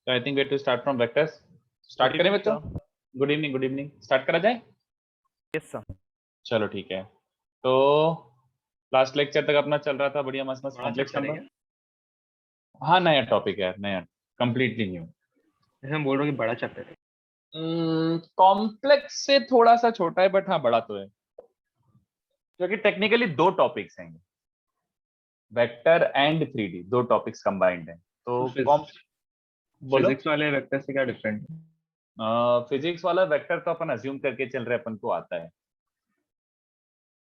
तो I think way to start from vectors. Start करें बच्चों? Good evening, good evening. Start करा जाए? Yes sir. चलो ठीक है। तो लास्ट लेक्चर तक अपना चल रहा था बढ़िया मस्त मस्त कॉम्प्लेक्स नंबर। हाँ, नया टॉपिक है, नया, कंप्लीटली न्यू। जैसे हम बोल रहे हो कि बड़ा चैप्टर है। कॉम्प्लेक्स से थोड़ा सा छोटा है, बट हाँ बड़ा तो है, क्योंकि टेक्निकली दो टॉपिक्स हैं, वेक्टर एंड 3D, दो टॉपिक्स कंबाइंड हैं। तो बोलो। फिजिक्स वाले वेक्टर से क्या डिफरेंट है? फिजिक्स वाला वेक्टर तो अपन अज्यूम करके चल रहे, अपन को आता है।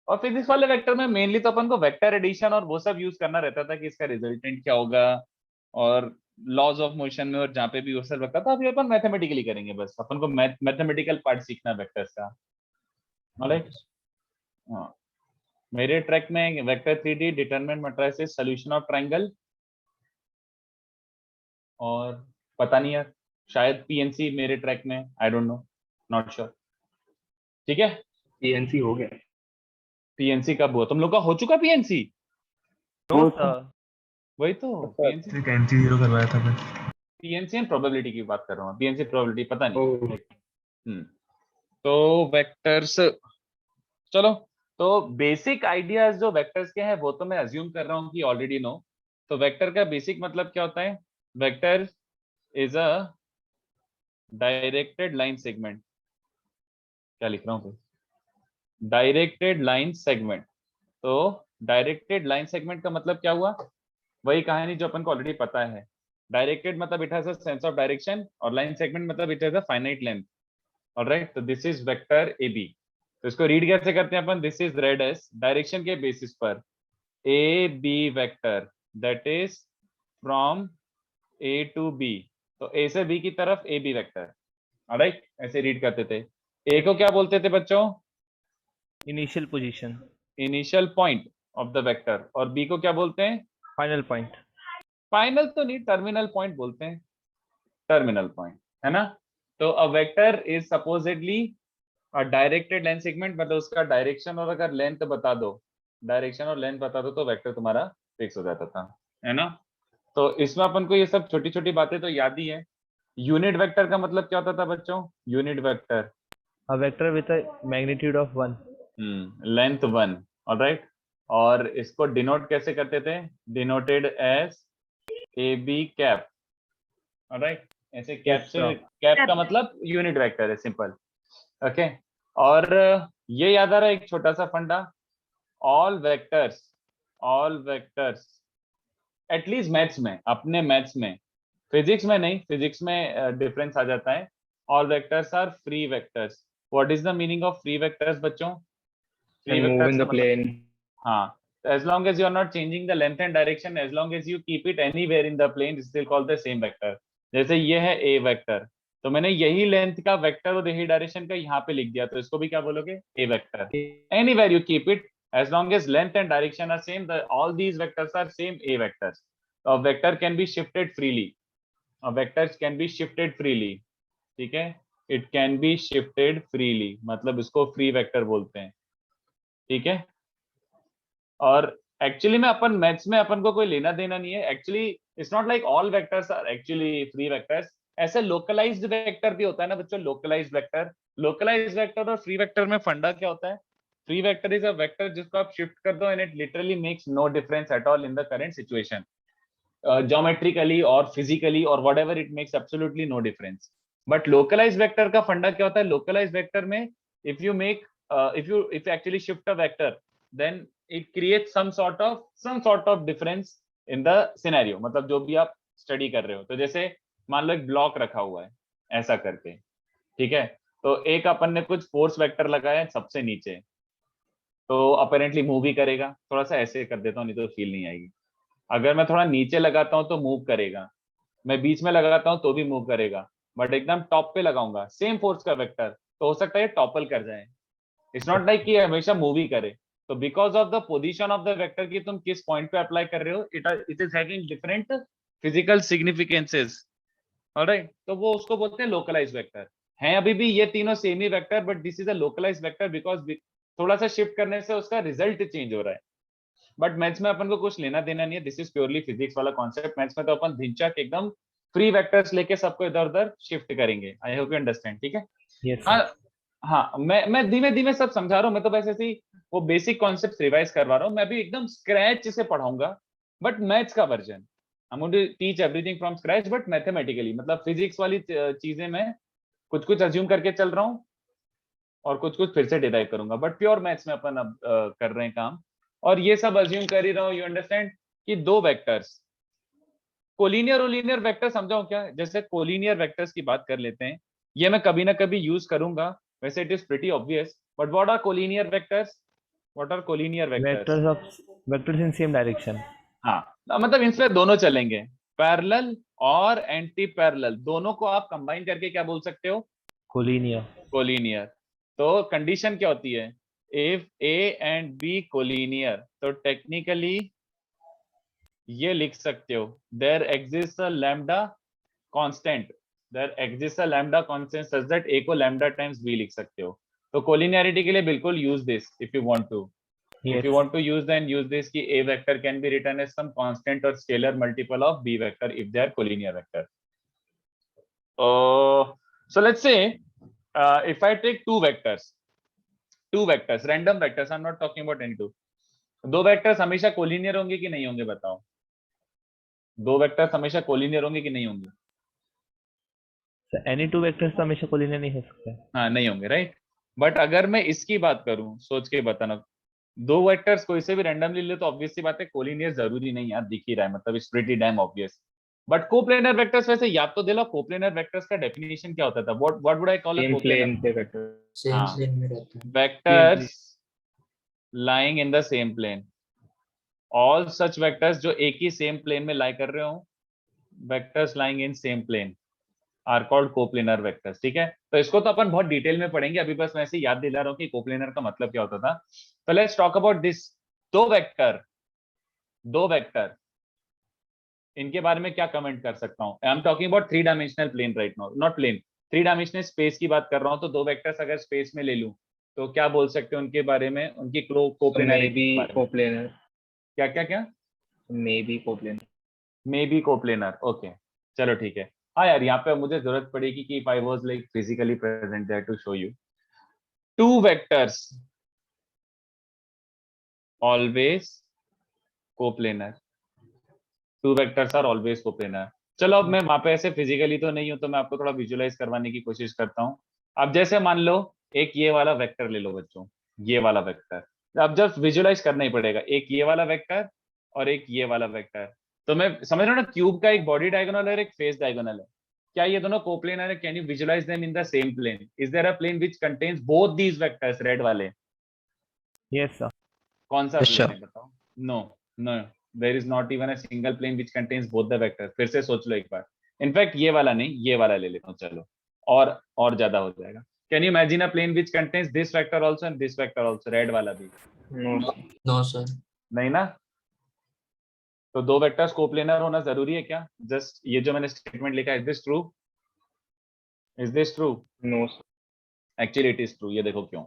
और फिजिक्स वाले वेक्टर में मेनली तो अपन को वेक्टर एडिशन और वो सब यूज करना रहता था कि इसका रिजल्टेंट क्या होगा, और लॉज ऑफ मोशन में, और जहाँ पे भी वो सब लगता था। अभी अपन मैथमेटिकली करेंगे, बस अपन को मैथमेटिकल पार्ट सीखना वेक्टर्स का। ऑलराइट। हाँ, मेरे ट्रैक में vector 3D determinant matrices solution of triangle, और पता नहीं यार, शायद पीएनसी मेरे ट्रैक में, I don't know, not sure. ठीक है। पीएनसी हो गया? पीएनसी कब हुआ? तुम लोग का हो चुका पीएनसी? No sir. वही तो, पीएनसी एमसी जीरो करवाया था मैं। पीएनसी एंड प्रोबेबिलिटी की बात कर रहा हूँ, पीएनसी प्रोबेबिलिटी पता नहीं। ओह। हम्म। तो वेक्टर्स, चलो, तो बेसिक आइडियाज जो वेक्टर्स के हैं वो तो मैं अज्यूम कर रहा हूँ कि ऑलरेडी नो। तो वेक्टर का बेसिक मतलब क्या होता है? Vector is a directed line segment. क्या लिख रहा हूँ? Directed line segment. तो डायरेक्टेड लाइन सेगमेंट का मतलब क्या हुआ? वही कहानी जो अपन को ऑलरेडी पता है। डायरेक्टेड मतलब it has a sense of direction, और लाइन सेगमेंट मतलब it has a finite length. Alright, तो this is vector A B. तो इसको रीड कैसे करते हैं अपन? This is read as direction के बेसिस पर A B vector, that is from A to B. तो ए से बी की तरफ ए बी वेक्टर। ऑलराइट, ऐसे रीड करते थे। ए को क्या बोलते थे बच्चों? Initial position. Initial point of the vector. और बी को क्या बोलते हैं? Final point. फाइनल तो नहीं, टर्मिनल पॉइंट बोलते हैं, टर्मिनल पॉइंट, है ना। तो अ vector is supposedly a directed line segment, मतलब उसका डायरेक्शन और अगर लेंथ बता दो, डायरेक्शन और लेंथ बता दो, तो वेक्टर तुम्हारा फिक्स हो जाता था, है ना। तो इसमें अपन को ये सब छोटी छोटी बातें तो याद ही है। यूनिट वेक्टर का मतलब क्या होता था बच्चों? Unit vector, a vector with a magnitude of 1। Length 1। Alright. और इसको डिनोट कैसे करते थे? Denoted as A B cap. Alright, ऐसे कैप यस से, सर। कैप का मतलब यूनिट वेक्टर है, सिंपल। ओके। और ये याद आ रहा है एक छोटा सा फंडा, all vectors, all vectors, at least maths में, अपने मैथ्स में, फिजिक्स में नहीं, फिजिक्स में डिफरेंस आ जाता है। All vectors are free vectors. What is the meaning of free vectors बच्चों? Free can move vectors in का द मतलब, प्लेन। हाँ, as long as you are not changing the length and direction, as long as you keep it anywhere in the plane, it's still called the same vector. जैसे ये है a vector, तो मैंने यही length का vector और यही direction का यहाँ पे लिख दिया, तो इसको भी क्या बोलोगे? a vector. Anywhere you keep it, as long as length and direction are same, all these vectors are same a vectors. A vector can be shifted freely. A vectors can be shifted freely. ठीक है, it can be shifted freely, मतलब इसको free vector बोलते हैं। ठीक है। और actually में अपन मैथ्स में अपन को कोई लेना देना नहीं है actually. It's not like all vectors are actually free vectors. ऐसे लोकलाइज्ड वेक्टर भी होता है ना बच्चों, लोकलाइज्ड वेक्टर। लोकलाइज्ड वेक्टर और फ्री वेक्टर में फंडा क्या होता है? Free vector is a vector जिसको आप शिफ्ट कर दो and it literally makes no difference at all in the current situation, geometrically और फिजिकली और whatever, it makes absolutely no difference. But localised vector का फंडा क्या होता है? लोकलाइज्ड वेक्टर में if you make, if you actually shift a vector, then it creates some sort of difference in the scenario, मतलब जो भी आप स्टडी कर रहे हो। तो जैसे मान लो एक ब्लॉक रखा हुआ है ऐसा करके, ठीक है। तो एक अपन ने कुछ फोर्स वेक्टर लगाया है सबसे नीचे, तो अपेरेंटली मूव ही करेगा। थोड़ा सा ऐसे कर देता हूँ नहीं तो फील नहीं आएगी। अगर मैं थोड़ा नीचे लगाता हूँ तो मूव करेगा, मैं बीच में लगाता हूँ तो भी मूव करेगा, बट एकदम टॉप पे लगाऊंगा सेम फोर्स का वेक्टर, तो हो सकता है टॉपल कर जाए। इट्स नॉट लाइक कि हमेशा मूव ही करे। तो because of the position of the vector की तुम किस पॉइंट पे अप्लाई कर रहे हो, it is having different physical significances. Alright, तो वो उसको बोलते हैं लोकलाइज वेक्टर। हैं अभी भी ये तीनों same he vector, but this is a localise vector because थोड़ा सा शिफ्ट करने से उसका रिजल्ट चेंज हो रहा है। बट मैथ्स में अपन को कुछ लेना देना नहीं है, दिस इज प्योरली फिजिक्स वाला कॉन्सेप्ट। मैथ्स में तो अपन धिनचक एकदम फ्री वेक्टर्स लेके सबको इधर उधर शिफ्ट करेंगे। आई होप यू अंडरस्टैंड, ठीक है। Yes, हाँ, sir. हाँ, मैं धीमे धीमे सब समझा रहा हूँ। मैं तो वैसे ही वो बेसिक कॉन्सेप्ट रिवाइज करवा रहा हूँ। मैं भी एकदम स्क्रैच से पढ़ाऊंगा, बट मैथ्स का version. I am going to teach everything from scratch, but mathematically, मतलब फिजिक्स वाली चीजें मैं कुछ कुछ अज्यूम करके चल रहा हूँ और कुछ कुछ फिर से डिराइव करूंगा, बट प्योर मैथ्स में अपन अब कर रहे हैं काम। और ये सब अज्यूम कर ही रहा हूँ, यू अंडरस्टैंड, कि दो वेक्टर्स, कोलिनियर और लीनियर वेक्टर समझाऊं क्या? जैसे कोलिनियर वेक्टर्स की बात कर लेते हैं, ये मैं कभी ना कभी यूज करूंगा, वैसे it is pretty obvious, but what are collinear vectors? What are collinear vectors? Vectors in same direction. हाँ, मतलब इसमें दोनों चलेंगे, पैरेलल और एंटी पैरेलल, दोनों को आप कंबाइन करके क्या बोल सकते हो? Collinear. कोलिनियर। तो कंडीशन क्या होती है? If A and B collinear, तो टेक्निकली ये लिख सकते हो, there exist a lambda constant, there exist a lambda constant such that A को लैम्डा टाइम्स बी लिख सकते हो। तो कोलिनियरिटी के लिए बिल्कुल use this if you want to. If Yes. you want to use, then use this कि a vector can be written as some constant or scalar multiple of b vector if they are collinear vector. So let's say if I take two vectors, random vectors, I'm not talking about any two. दो vectors हमेशा collinear होंगे कि नहीं होंगे बताओ? दो vectors हमेशा collinear होंगे कि नहीं होंगे? So any two vectors तो हमेशा collinear नहीं हो सकते. हाँ, नहीं होंगे, राइट। बट अगर मैं इसकी बात करूं, सोच के बताना, दो वेक्टर्स कोई से भी रैंडमली ले तो ऑब्वियस सी बात है कोलिनियर जरूरी नहीं यार, दिख ही रहा है, मतलब it's pretty dam obvious. But coplanar vectors, वैसे याद तो दिलाओ, कोप्लेनर वेक्टर्स का डेफिनेशन क्या होता था? What would I call a same coplanar? Plane पे वेक्टर, सेम हाँ, प्लेन में रहता है। Vectors lying in the same plane, all such vectors जो एक ही सेम प्लेन में लाई कर रहे हो, vectors lying in same plane are called coplanar vectors, ठीक है। तो इसको तो अपन बहुत डिटेल में पढ़ेंगे, अभी बस मैं ऐसे याद दिला रहा हूँ कि कोप्लेनर का मतलब क्या होता था। तो लेट्स टॉक अबाउट दिस। दो वेक्टर, इनके बारे में क्या कमेंट कर सकता हूँ? I am talking about three dimensional plane right now, not plane, three dimensional space की बात कर रहा हूँ। तो दो वेक्टर्स अगर स्पेस में ले लूं तो क्या बोल सकते हैं उनके बारे में, उनकी कोप्लेनरिटी के बारे में? कोप्लेनर, क्या क्या क्या? May be coplanar, may be coplanar, okay, चलो ठीक है। हाँ यार, यहाँ पे मुझे जरूरत पड़ेगी कि if I was like physically present there to show you, two vectors always coplanar, two vectors are always coplanar. चलो अब मैं वहां पे ऐसे फिजिकली तो नहीं हूं, तो मैं आपको थोड़ा विजुअलाइज करवाने की कोशिश करता हूँ। अब जैसे मान लो एक ये वाला वेक्टर ले लो बच्चों, ये वाला वेक्टर, अब जस्ट विजुअलाइज करना ही पड़ेगा, एक ये वाला वेक्टर और एक ये वाला वेक्टर। तो मैं समझ रहा हूँ ना, क्यूब का एक बॉडी डायगोनल है, एक फेस डायगोनल है, क्या ये दोनों कोप्लेनर है? Can you visualise them in the same plane? Is there a plane which contains both these vectors, red वाले? Yes, sir. कौन सा Yes, प्लेन sir. है बताओ? No, no, there is not even a single plane which contains both the vectors. फिर से सोच लो एक बार। In fact ये वाला नहीं, ये वाला ले लेता हूँ, चलो, और ज्यादा हो जाएगा। Can you imagine a plane which contains this vector also and this vector also, red वाला भी? No sir. नहीं ना। तो दो वेक्टर्स कोप्लेनर होना जरूरी है क्या? जस्ट ये जो मैंने स्टेटमेंट लिखा है, is this true? Is this true? No, actually it is true. ये देखो क्यों,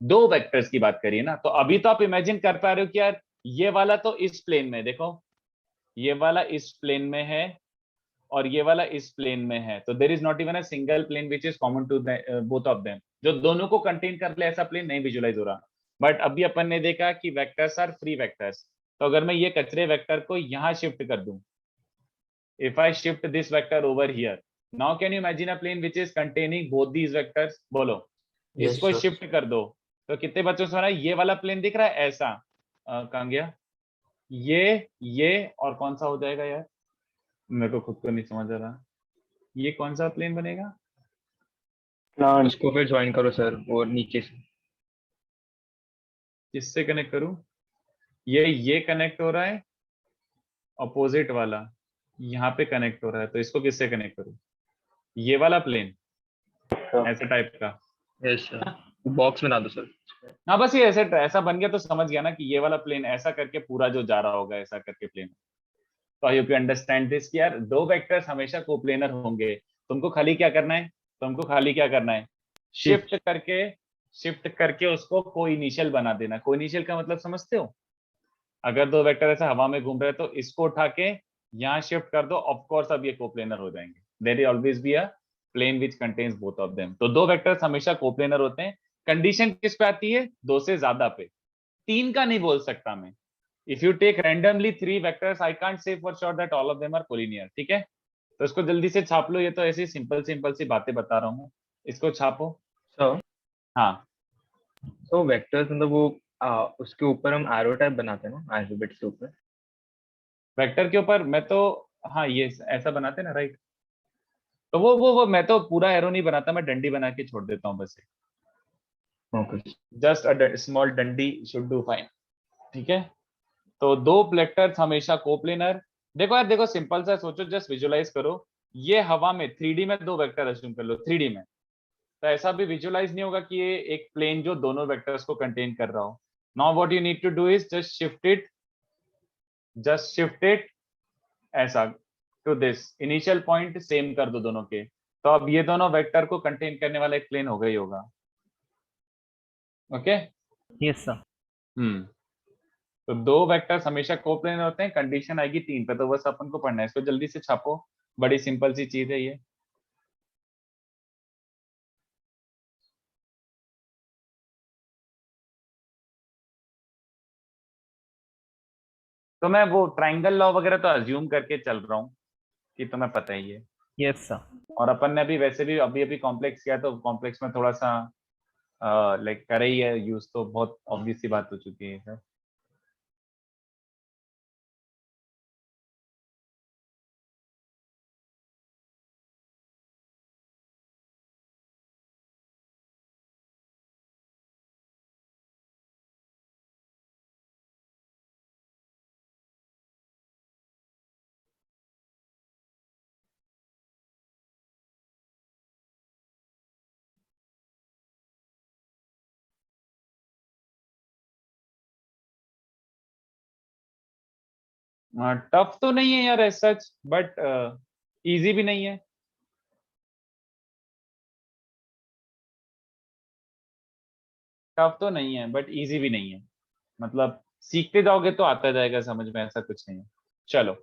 दो वेक्टर्स की बात करिए ना, तो अभी तो आप इमेजिन कर पा रहे हो कि यार ये वाला तो इस प्लेन में, देखो ये वाला इस प्लेन में है और ये वाला इस प्लेन में है, तो there is not even a single plane which is common to both of them, जो दोनों को कंटेन कर ले, ऐसा प्लेन नहीं विजुअलाइज हो रहा। बट अभी अपन ने देखा कि वेक्टर्स आर फ्री वेक्टर्स, तो अगर मैं ये कचरे वेक्टर को यहां शिफ्ट कर दूं, if I shift this vector over here, now can you imagine a plane which is containing both these vectors? बोलो, Yes, इसको sir. शिफ्ट कर दो तो कितने बच्चों से रहा है? ये वाला प्लेन दिख रहा है ऐसा, कहां गया ये और कौन सा हो जाएगा यार, मेरे को खुद को नहीं समझ आ रहा, ये कौन सा प्लेन बनेगा? उसको फिर ज्वाइन करो सर, और नीचे से किससे कनेक्ट करूं? ये कनेक्ट हो रहा है, अपोजिट वाला यहाँ पे कनेक्ट हो रहा है, तो इसको किससे कनेक्ट करूं? ये वाला प्लेन ऐसे टाइप का। यस सर, बॉक्स बना दो सर। हाँ बस ये ऐसे ऐसा बन गया तो समझ गया ना कि ये वाला प्लेन ऐसा करके पूरा जो जा रहा होगा ऐसा करके प्लेन। तो आई होप यू अंडरस्टैंड दिस कि यार दो वेक्टर्स हमेशा कोप्लेनर होंगे। तुमको खाली क्या करना है? शिफ्ट करके उसको को इनिशियल बना देना। को इनिशियल का मतलब समझते हो? अगर दो वेक्टर ऐसा हवा में घूम रहे हैं तो इसको उठा के यहाँ शिफ्ट कर दो, ऑफ कोर्स अब ये कोप्लेनर हो जाएंगे। There always be a plane which contains both of them. तो दो वेक्टर्स हमेशा कोप्लेनर होते हैं। कंडीशन किस पे आती है? दो से ज्यादा पे। तीन का नहीं बोल सकता मैं। If you take randomly 3 vectors, I can't say for sure that all of them are collinear. ठीक है, तो इसको जल्दी से छाप लो। ये तो ऐसी सिंपल सिंपल सी बातें बता रहा हूँ, इसको छापो। सर हाँ, तो वेक्टर्स मतलब वो उसके ऊपर हम एरो टाइप बनाते हैं ना, अल्फाबेट्स के ऊपर। वेक्टर के ऊपर मैं तो, हाँ ये ऐसा बनाते ना, राइट। तो वो मैं तो पूरा एरो नहीं बनाता, मैं डंडी बना के छोड़ देता हूँ बस। ओके। जस्ट अ स्मॉल डंडी शुड डू फाइन। ठीक है, तो दो वेक्टर्स हमेशा कोप्लेनर। देखो यार, देखो सिंपल सा सोचो, जस्ट विजुलाइज करो। ये हवा में 3D में दो वेक्टर अज्यूम कर लो 3D में, तो ऐसा भी विजुलाइज नहीं होगा कि ये एक प्लेन जो दोनों वेक्टर्स को कंटेन कर रहा हो। Now what you need to do is just shift it ऐसा to this initial point, same कर दो दोनों के। तो अब ये दोनों वेक्टर को कंटेन करने वाला एक प्लेन होगा ही होगा। ओके। Yes sir. तो दो वेक्टर्स हमेशा कोप्लेनर होते हैं। कंडीशन आएगी 3 पे, तो बस अपन को पढ़ना है, इसको जल्दी से छापो। बड़ी सिंपल सी चीज है ये। तो मैं वो ट्राइंगल लॉ वगैरह तो अज्यूम करके चल रहा हूँ कि तुम्हें पता ही है। Yes sir. और अपन ने भी वैसे भी अभी अभी कॉम्प्लेक्स किया, तो कॉम्प्लेक्स में थोड़ा सा लाइक करे ही है यूज, तो बहुत ऑब्वियस सी बात हो चुकी है सर। टफ तो नहीं है यार एज सच, बट इजी भी नहीं है। टफ तो नहीं है बट इजी भी नहीं है। मतलब सीखते जाओगे तो आता जाएगा समझ में, ऐसा कुछ नहीं है। चलो,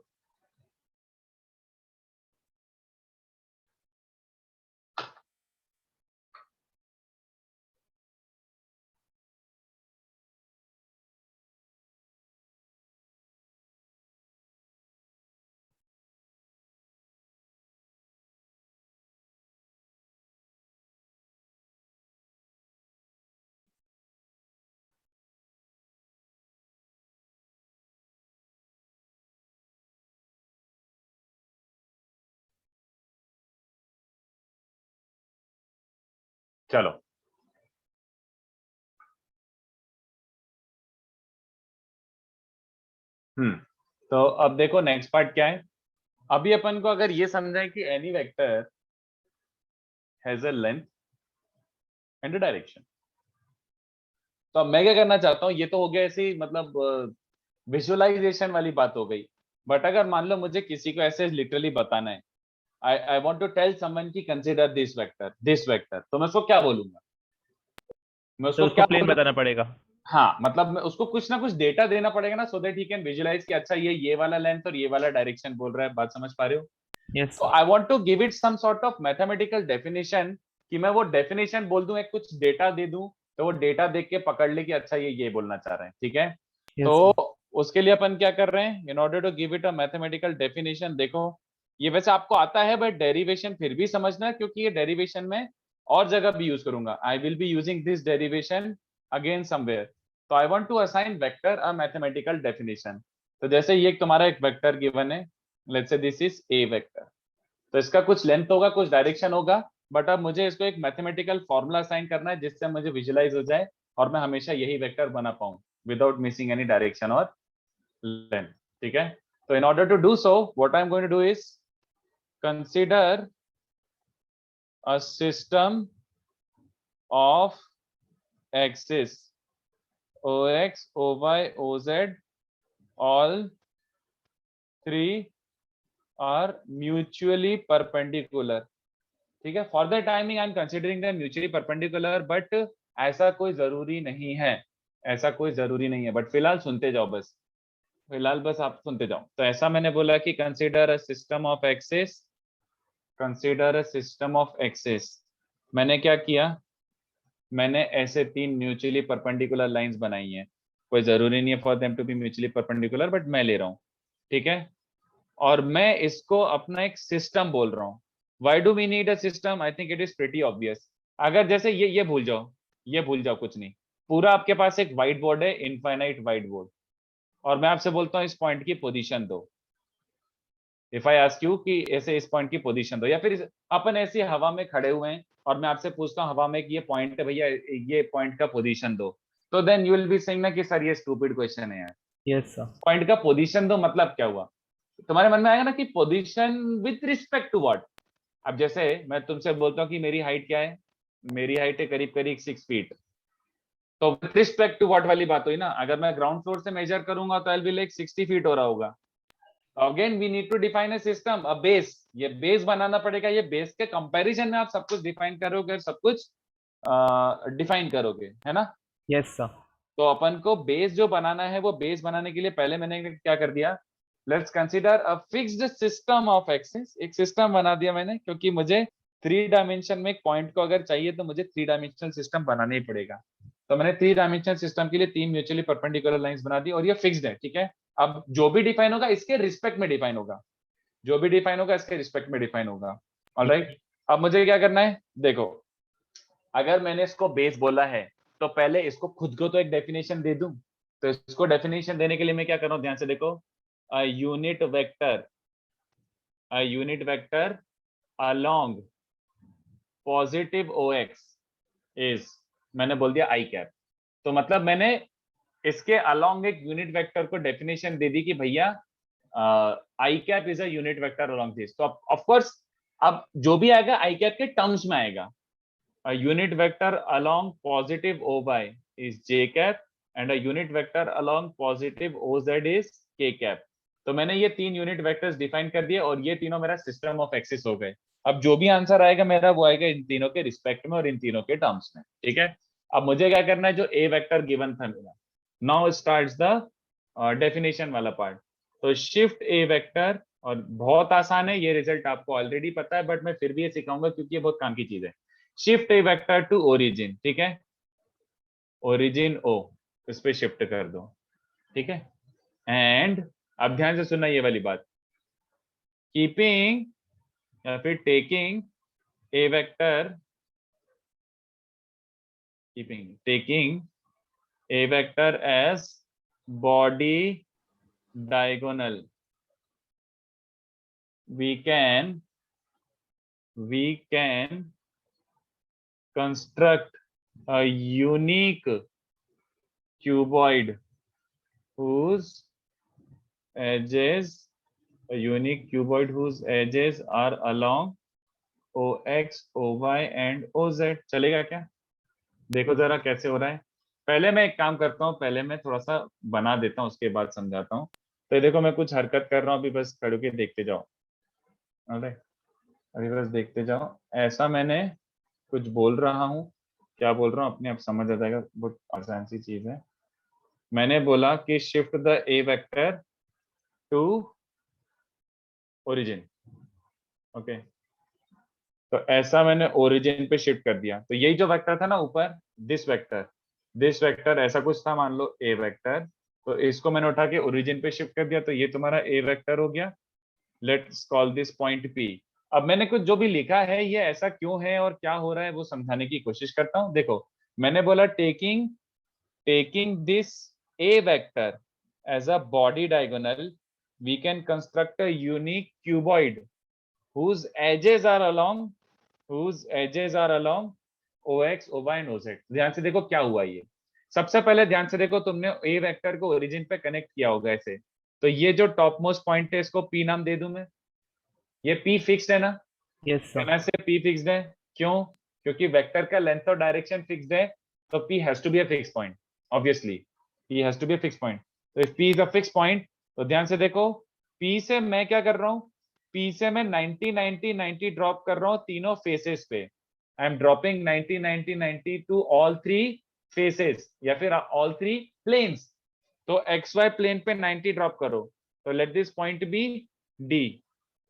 चलो। तो अब देखो नेक्स्ट पार्ट क्या है। अभी अपन को अगर ये समझा है कि any vector has a length and a direction, तो अब मैं क्या करना चाहता हूँ, ये तो हो गया ऐसी मतलब विजुअलाइजेशन वाली बात हो गई। बट अगर मान लो मुझे किसी को ऐसे लिटरली बताना है, I want to tell someone की कंसीडर दिस वेक्टर, तो मैं उसको क्या बोलूंगा? मैं तो उसको उसको क्या प्लेन बोलूंगा? बताना पड़ेगा। हाँ, मतलब मैं उसको कुछ ना कुछ डेटा देना पड़ेगा ना, so that he can visualise कि अच्छा ये वाला लेंथ और ये वाला डायरेक्शन बोल रहा है। बात समझ पा रहे हो? यस तो sir. I want to give it some sort of mathematical definition, कि मैं वो डेफिनेशन बोल दूं, एक कुछ डेटा दे दूं, तो वो डेटा देख के पकड़ ले कि अच्छा ये बोलना चाह रहे हैं। ठीक है, यस तो सर। उसके लिए अपन क्या कर रहे हैं, in order to give it a mathematical definition. देखो, ये वैसे आपको आता है बट डेरिवेशन फिर भी समझना, क्योंकि ये डेरिवेशन में और जगह भी यूज करूंगा। I will be using this derivation again somewhere. तो I want to assign vector a mathematical definition. तो जैसे ये तुम्हारा एक वेक्टर गिवन है, let's say this is A vector. तो इसका कुछ लेंथ होगा, कुछ डायरेक्शन होगा, बट अब मुझे इसको एक मैथमेटिकल फॉर्मूला असाइन करना है जिससे मुझे विजुलाइज हो जाए और मैं हमेशा यही वेक्टर बना पाऊं विदाउट मिसिंग एनी डायरेक्शन और लेंथ। ठीक है, तो in order to do so what I am going to do is consider a system of axis ox oy oz, all three are mutually perpendicular। ठीक है, for the timing I am considering the mutually perpendicular, but ऐसा कोई जरूरी नहीं है, ऐसा कोई जरूरी नहीं है, बट फिलहाल सुनते जाओ बस। फिलहाल बस आप सुनते जाओ। तो ऐसा मैंने बोला कि consider a system of axis, consider a system of axis. मैंने क्या किया, मैंने ऐसे 3 म्यूचुअली परपेंडिकुलर लाइंस बनाई हैं। कोई जरूरी नहीं है for them to be mutually perpendicular, but मैं ले रहा हूँ, ठीक है। और मैं इसको अपना एक सिस्टम बोल रहा हूँ। Why do we need a system? I think it is pretty obvious. अगर जैसे ये भूल जाओ, ये भूल जाओ, कुछ नहीं। पूरा आपके पास एक व्हाइट बोर्ड है, इनफाइनाइट व्हाइट बोर्ड, और मैं आपसे बोलता हूँ इस पॉइंट की पोजीशन दो। इफ आई आस्क यू कि ऐसे इस पॉइंट की पोजीशन दो, या फिर अपन ऐसी हवा में खड़े हुए हैं और मैं आपसे पूछता हूँ हवा में कि ये पॉइंट है भैया, ये पॉइंट का पोजीशन दो, तो then you will be saying ना कि सर ये स्टूपिड क्वेश्चन है यार। Yes sir. पॉइंट का पोजीशन दो मतलब क्या हुआ? तुम्हारे मन में आएगा ना कि position with respect to what. अब जैसे मैं तुमसे बोलता हूँ कि मेरी हाइट क्या है, मेरी हाइट है करीब करीब 6 फीट, तो विथ रिस्पेक्ट टू व्हाट वाली बात हुई ना। अगर मैं ग्राउंड फ्लोर से मेजर करूंगा तो I will be like 60 feet हो रहा होगा। Again we need to define a system, a base. ये बेस बनाना पड़ेगा, ये बेस के कंपैरिजन में आप सब कुछ डिफाइन करोगे, सब कुछ डिफाइन करोगे, है ना। Yes sir. तो अपन को बेस जो बनाना है, वो बेस बनाने के लिए पहले मैंने क्या कर दिया, let's consider a fixed system of axis. एक सिस्टम बना दिया मैंने, क्योंकि मुझे 3 डायमेंशन में एक पॉइंट को अगर चाहिए तो मुझे 3 डायमेंशनल सिस्टम बनाना ही पड़ेगा। तो मैंने 3 डायमेंशनल सिस्टम के लिए 3 म्यूचुअली परपेंडिकुलर लाइंस बना दी, और ये फिक्स्ड है, ठीक है। अब जो भी डिफाइन होगा इसके रिस्पेक्ट में डिफाइन होगा, जो भी डिफाइन होगा इसके रिस्पेक्ट में डिफाइन होगा। ऑलराइट, अब मुझे क्या करना है, देखो, अगर मैंने इसको बेस बोला है तो पहले इसको खुद को तो एक डेफिनेशन दे दूं। तो इसको डेफिनेशन देने के लिए मैं क्या कर रहा हूं, ध्यान से देखो। A unit vector, a unit vector along positive O X is, मैंने बोल दिया आई कैप। तो मतलब मैंने इसके अलोंग एक यूनिट वेक्टर को डेफिनेशन दे दी कि भैया I cap is a unit vector along this. तो ऑफ कोर्स अब जो भी आएगा आई कैप के टर्म्स में आएगा। A unit vector along positive O by is j cap and a unit vector along positive OZ is k cap। तो मैंने ये 3 यूनिट वेक्टर्स डिफाइन कर दिए और ये तीनों मेरा सिस्टम ऑफ एक्सिस हो गए। अब जो भी आंसर आएगा मेरा वो आएगा इन तीनों के रिस्पेक्ट में और इन तीनों के टर्म्स में, ठीक है। अब मुझे क्या करना है, जो ए वेक्टर गिवन था मेरा, नाउ स्टार्ट्स द डेफिनेशन वाला पार्ट। तो शिफ्ट ए वेक्टर, और बहुत आसान है, ये रिजल्ट आपको ऑलरेडी पता है, बट मैं फिर भी ये सिखाऊंगा क्योंकि ये बहुत काम की चीज है। Shift a vector to origin, ठीक है, ओरिजिन ओ, इस पे शिफ्ट कर दो, ठीक है। एंड अब ध्यान से सुनना ये वाली बात, कीपिंग या फिर taking a vector, taking a vector as body diagonal, we can construct a unique cuboid whose edges are along OX, OY and OZ। चलेगा क्या? देखो जरा कैसे हो रहा है। पहले मैं एक काम करता हूँ, पहले मैं थोड़ा सा बना देता हूँ, उसके बाद समझाता हूँ। तो देखो मैं कुछ हरकत कर रहा हूँ, अभी बस खड़े के देखते जाओ। अभी बस देखते जाओ। ऐसा मैंने कुछ बोल रहा हूँ, क्या बोल रहा हूँ अपने आप समझ आ जाएगा, बहुत आसान सी चीज है। मैंने बोला कि shift the a vector to origin, okay. तो ऐसा मैंने ओरिजिन पे शिफ्ट कर दिया। तो यही जो वेक्टर था ना ऊपर, दिस वेक्टर ऐसा कुछ था, मान लो ए वेक्टर। तो इसको मैंने उठा के ओरिजिन पे शिफ्ट कर दिया, तो ये तुम्हारा ए वेक्टर हो गया। Let's call this point P. अब मैंने कुछ जो भी लिखा है ये ऐसा क्यों है और क्या हो रहा है वो समझाने की कोशिश करता हूँ। देखो मैंने बोला taking this a vector as a body diagonal, we can construct a unique cuboid whose edges are along OX, OY and OZ। ध्यान से देखो क्या हुआ ये। सबसे पहले ध्यान से देखो, तुमने ए वेक्टर को ओरिजिन पे कनेक्ट किया होगा ऐसे। तो ये जो टॉप मोस्ट पॉइंट है इसको P नाम दे दूं मैं। ये P फिक्स्ड है ना? Yes sir. कहना से P फिक्स्ड है, क्यों? क्योंकि वेक्टर का लेंथ और डायरेक्शन फिक्स्ड है, तो P has to be a fix point. Obviously P has to be a fix point. तो if P is a fix point, तो ध्यान से देखो P से मैं क्या कर रहा हूँ, P से मैं 90 90 90 ड्रॉप कर रहा हूँ तीनों फेसेस पे। I am dropping 90 90 90 to all 3 faces या फिर ऑल 3 प्लेन्स। तो XY प्लेन पे 90 ड्रॉप करो, तो let this point be D,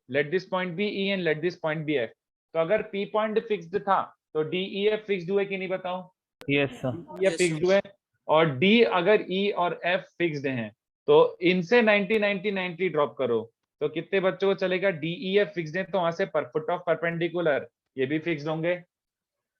let this point be E and let this point be F। तो अगर P पॉइंट फिक्स्ड था तो DEF फिक्स्ड हुए कि नहीं बताओ? Yes sir. ये फिक्स्ड हुए, और D अगर E और F फिक्स्ड हैं तो इनसे 90 90 90 ड्रॉप करो, तो कितने बच्चों को चलेगा? DEF फिक्स्ड है तो वहां से फुट ऑफ परपेंडिकुलर ये भी फिक्स्ड होंगे।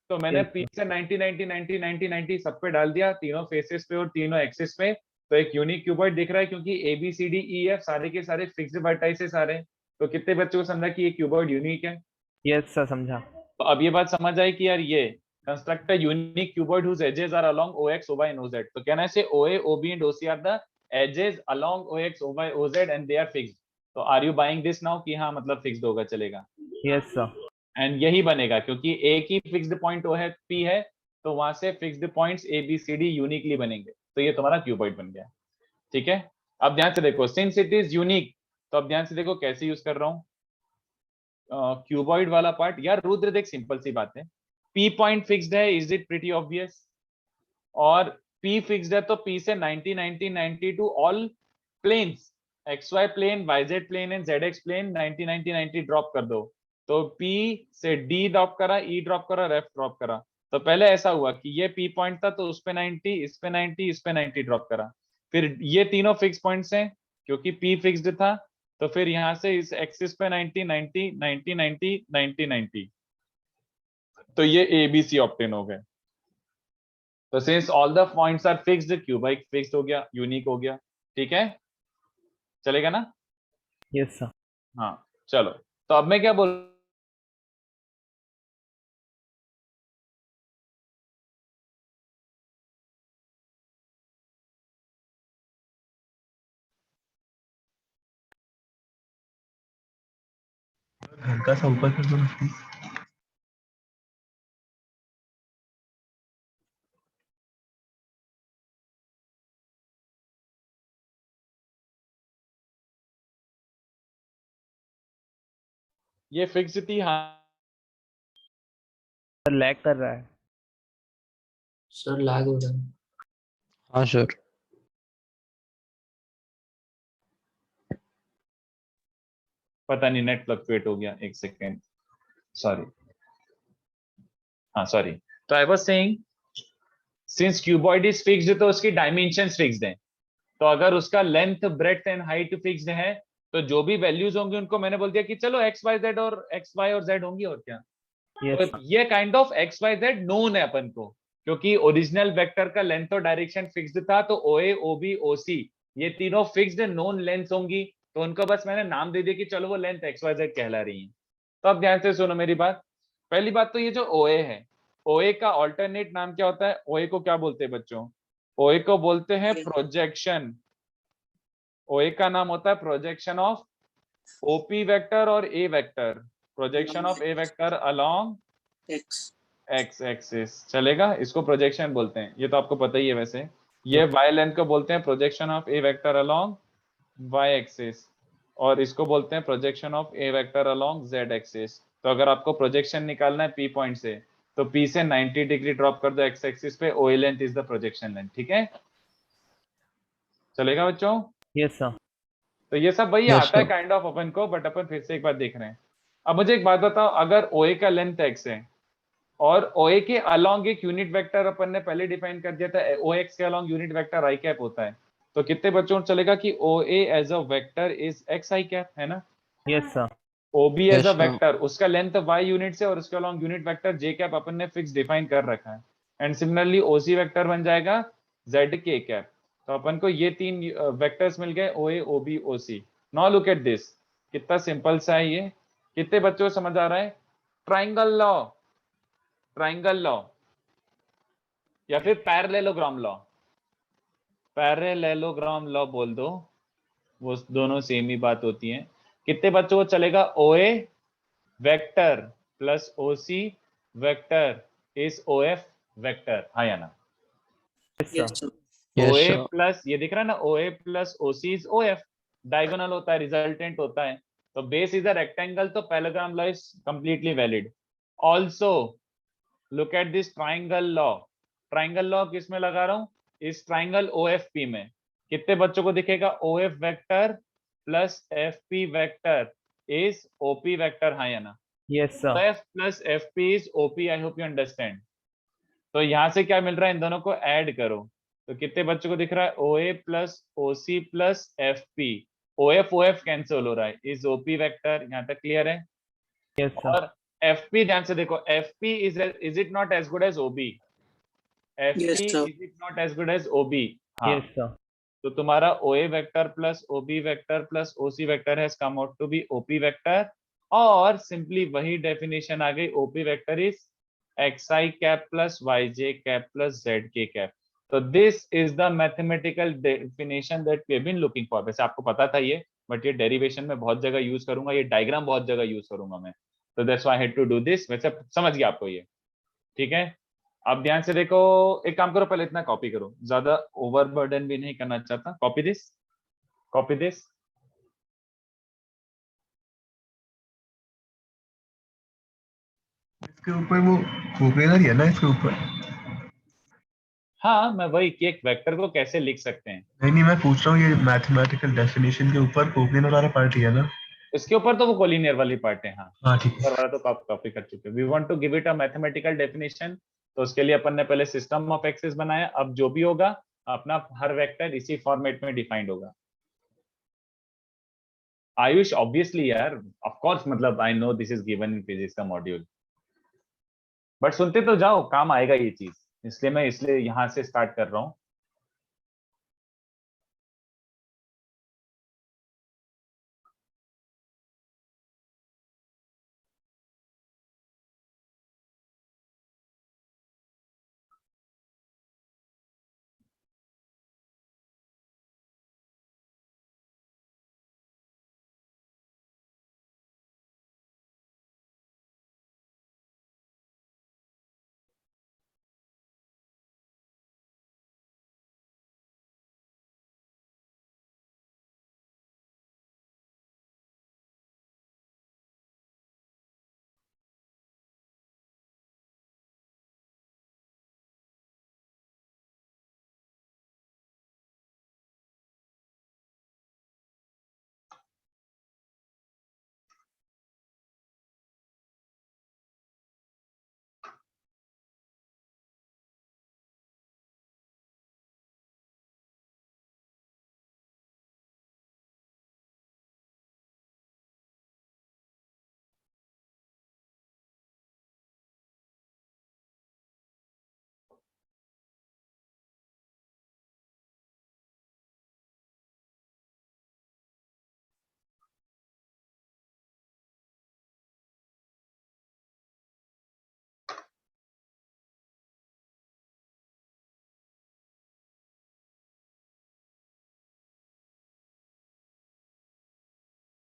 तो मैंने Yes, P से 90 90 90 90 90 सब पे डाल दिया, तीनों फेसेस पे और तीनों एक्सिस पे। तो एक यूनिक क्यूबॉइड दिख रहा है क्योंकि ABCDEF सारे के सारे फिक्स्ड वर्टाइसेस आ रहे हैं। तो कितने बच्चों को समझा कि ये क्यूबॉइड यूनिक है? यस सर, समझा। तो अब ये बात समझ आई कि यार ये construct a unique cuboid whose edges are along OX, OY and OZ। तो कहना है OA, OB and OC are the edges along OX, OY, OZ and they are fixed। तो are you buying this now कि हाँ मतलब fixed होगा, चलेगा? Yes sir. And यही बनेगा क्योंकि एक ही फिक्स्ड पॉइंट है P है, तो वहां से फिक्स्ड पॉइंट्स ABCD यूनिकली बनेंगे। तो ये तुम्हारा क्यूबॉइड बन गया। ठीक है, अब ध्यान से देखो, सिंस इट इज यूनिक, तो अब ध्यान से देखो कैसे यूज कर रहा हूँ क्यूबॉइड वाला पार्ट। यार रुद्र देख, सिंपल सी बात है, P पॉइंट फिक्स्ड है, इज इट प्रीटी ऑब्वियस? और P फिक्स्ड है तो P से 90 90 90 to all planes, XY plane, YZ plane and ZX plane, 90 90 90 drop कर दो। तो P से D ड्रॉप करा, E ड्रॉप करा, F ड्रॉप करा। तो पहले ऐसा हुआ कि ये P पॉइंट था तो उस पे 90, इस पे 90, इस पे 90 ड्रॉप करा। फिर ये तीनों फिक्स पॉइंट्स हैं क्योंकि P फिक्स्ड था, तो फिर यहां से इस एक्सिस पे 90 90 90 90 90 90, तो ये ABC ऑब्टेन हो गए। तो since all the points are fixed, cuboid fixed हो गया, यूनिक हो गया। ठीक है, चलेगा ना? Yes sir. हाँ चलो, तो अब मैं क्या बोल, हल्का संपर्क कर दो ना प्लीज। ये फिक्स थी हाँ, सर लैग कर रहा है। सर लैग हो रहा है। हाँ सर। पता नहीं नेट फ्लक्चुएट हो गया, एक सेकेंड, सॉरी। हाँ सॉरी, तो I was saying since cuboid is fixed तो उसकी डायमेंशंस फिक्स्ड हैं। तो अगर उसका length, breadth and height fixed है तो जो भी वैल्यूज होंगी उनको मैंने बोल दिया कि चलो XY और Z होंगी, और क्या। यस तो ये काइंड ऑफ XYZ नोन है अपन को, क्योंकि ओरिजिनल वेक्टर का लेंथ और डायरेक्शन फिक्स्ड था। तो OA, OB, OC ये तीनों फिक्स्ड नोन लेंथ होंगी, तो उनको बस मैंने नाम दे दिया कि चलो वो लेंथ XYZ कहला रही है। तो अब ध्यान से सुनो मेरी बात। पहली बात तो ये जो OA है, OA का ऑल्टरनेट नाम क्या होता है? OA को क्या बोलते हैं बच्चों? OA को बोलते हैं प्रोजेक्शन। OA का नाम होता है प्रोजेक्शन ऑफ OP वेक्टर और A vector, projection of A vector along X axis, चलेगा? इसको प्रोजेक्शन बोलते हैं, ये तो आपको पता ही है वैसे। ये Y लेंथ को बोलते हैं projection of A vector along Y axis, और इसको बोलते हैं projection of A vector along Z axis. तो अगर आपको प्रोजेक्शन निकालना है P पॉइंट से, तो P से 90 डिग्री ड्रॉप कर दो X एक्सिस पे, OA length is the projection length. ठीक है, चलेगा बच्चों? Yes sir. तो ये सब वही Yes, आता है sir. काइंड ऑफ अपन को, बट अपन फिर से एक बार देख रहे हैं। अब मुझे एक बात बताओ, अगर OA का लेंथ X है और OA के अलोंग एक यूनिट वेक्टर अपन ने पहले डिफाइन कर दिया था, OX के along unit vector i cap होता है, तो कितने बच्चों को चलेगा कि OA as a vector is XI cap, है ना? Yes sir. OB as Yes, a sir. Vector, उसका लेंथ Y यूनिट से और उसके अलोंग यूनिट वेक्टर J कैप अपन ने फिक्स डिफाइन कर रखा है। एंड सिमिलरली OC वेक्टर बन जाएगा ZK कैप। तो अपन को ये तीन वेक्टर्स मिल गए, OA, OB, OC। Now look at this, कितना सिंपल सा है ये, कितने बच्चों को समझ आ रहा है? ट्राइंगल लॉ, ट्राइंगल लॉ या फिर पैरेललोग्राम लॉ, पैरेललोग्राम लॉ बोल दो, वो दोनों सेम ही बात होती है। कितने बच्चों को चलेगा? OA vector plus OC vector is OF vector, हाँ या ना? Yes sir. Yes, OA sir. Plus, ये दिख रहा है ना, OA plus OC is OF, diagonal होता है, रिजल्टेंट होता है। तो बेस इज अ रेक्टेंगल, तो parallelogram law is completely valid. Also look at this triangle law, triangle law किस में लगा रहा हूं? इस ट्राइंगल OFP में। कितने बच्चों को दिखेगा O F vector plus F P vector is OP vector, हाँ या ना? यस तो sir. F plus F P is OP, I hope you understand. तो यहाँ से क्या मिल रहा है, इन दोनों को ऐड करो तो कितने बच्चों को दिख रहा है, O A plus O C plus F P. O F cancel हो रहा है, इज ओपी वेक्टर, यहाँ तक क्लियर है? Yes sir. और एफ पी ध्यान से देखो, F P is it not as good as OB? F Yes, P sir. Is it not as good as OB? हाँ। Yes sir. तो तुम्हारा O A vector plus O B vector plus O C vector has come out to be OP vector. और simply वही definition आ गई, OP vector is X I cap plus Y J cap plus z k cap. तो this is the mathematical definition that we have been looking for. वैसे आपको पता था ये, बट ये डेरिवेशन में बहुत जगह यूज करूंगा, ये डायग्राम बहुत जगह यूज करूंगा मैं, तो that's why I had to do this. वैसे समझ गया आपको ये? ठीक है। अब ध्यान से देखो, एक काम करो, पहले इतना कॉपी करो, ज्यादा ओवरबर्डन भी नहीं करना चाहता। Copy this, copy this. इसके ऊपर वो कोपेलर ही है ना इसके ऊपर? हाँ, मैं वही कि एक वेक्टर को कैसे लिख सकते हैं। नहीं नहीं, मैं पूछ रहा हूँ ये मैथमेटिकल डेफिनेशन के ऊपर कोपेलर वाला पार्ट ही है ना? इसके ऊपर तो वो कोलिनियर वाली पार्ट है, हाँ। हाँ ठीक ऊपर है। वाला तो कॉपी कर चुके हैं। We want to give it a mathematical definition. तो उसके लिए अपन ने पहले सिस्टम ऑफ एक्सेस बनाया, अब जो भी होगा अपना हर वेक्टर इसी फॉर्मेट में डिफाइंड होगा। आयुष ऑब्वियसली यार, ऑफ कोर्स, मतलब I know this is given in physics का मॉड्यूल, बट सुनते तो जाओ, काम आएगा ये चीज, इसलिए मैं यहाँ से स्टार्ट कर रहा हूँ।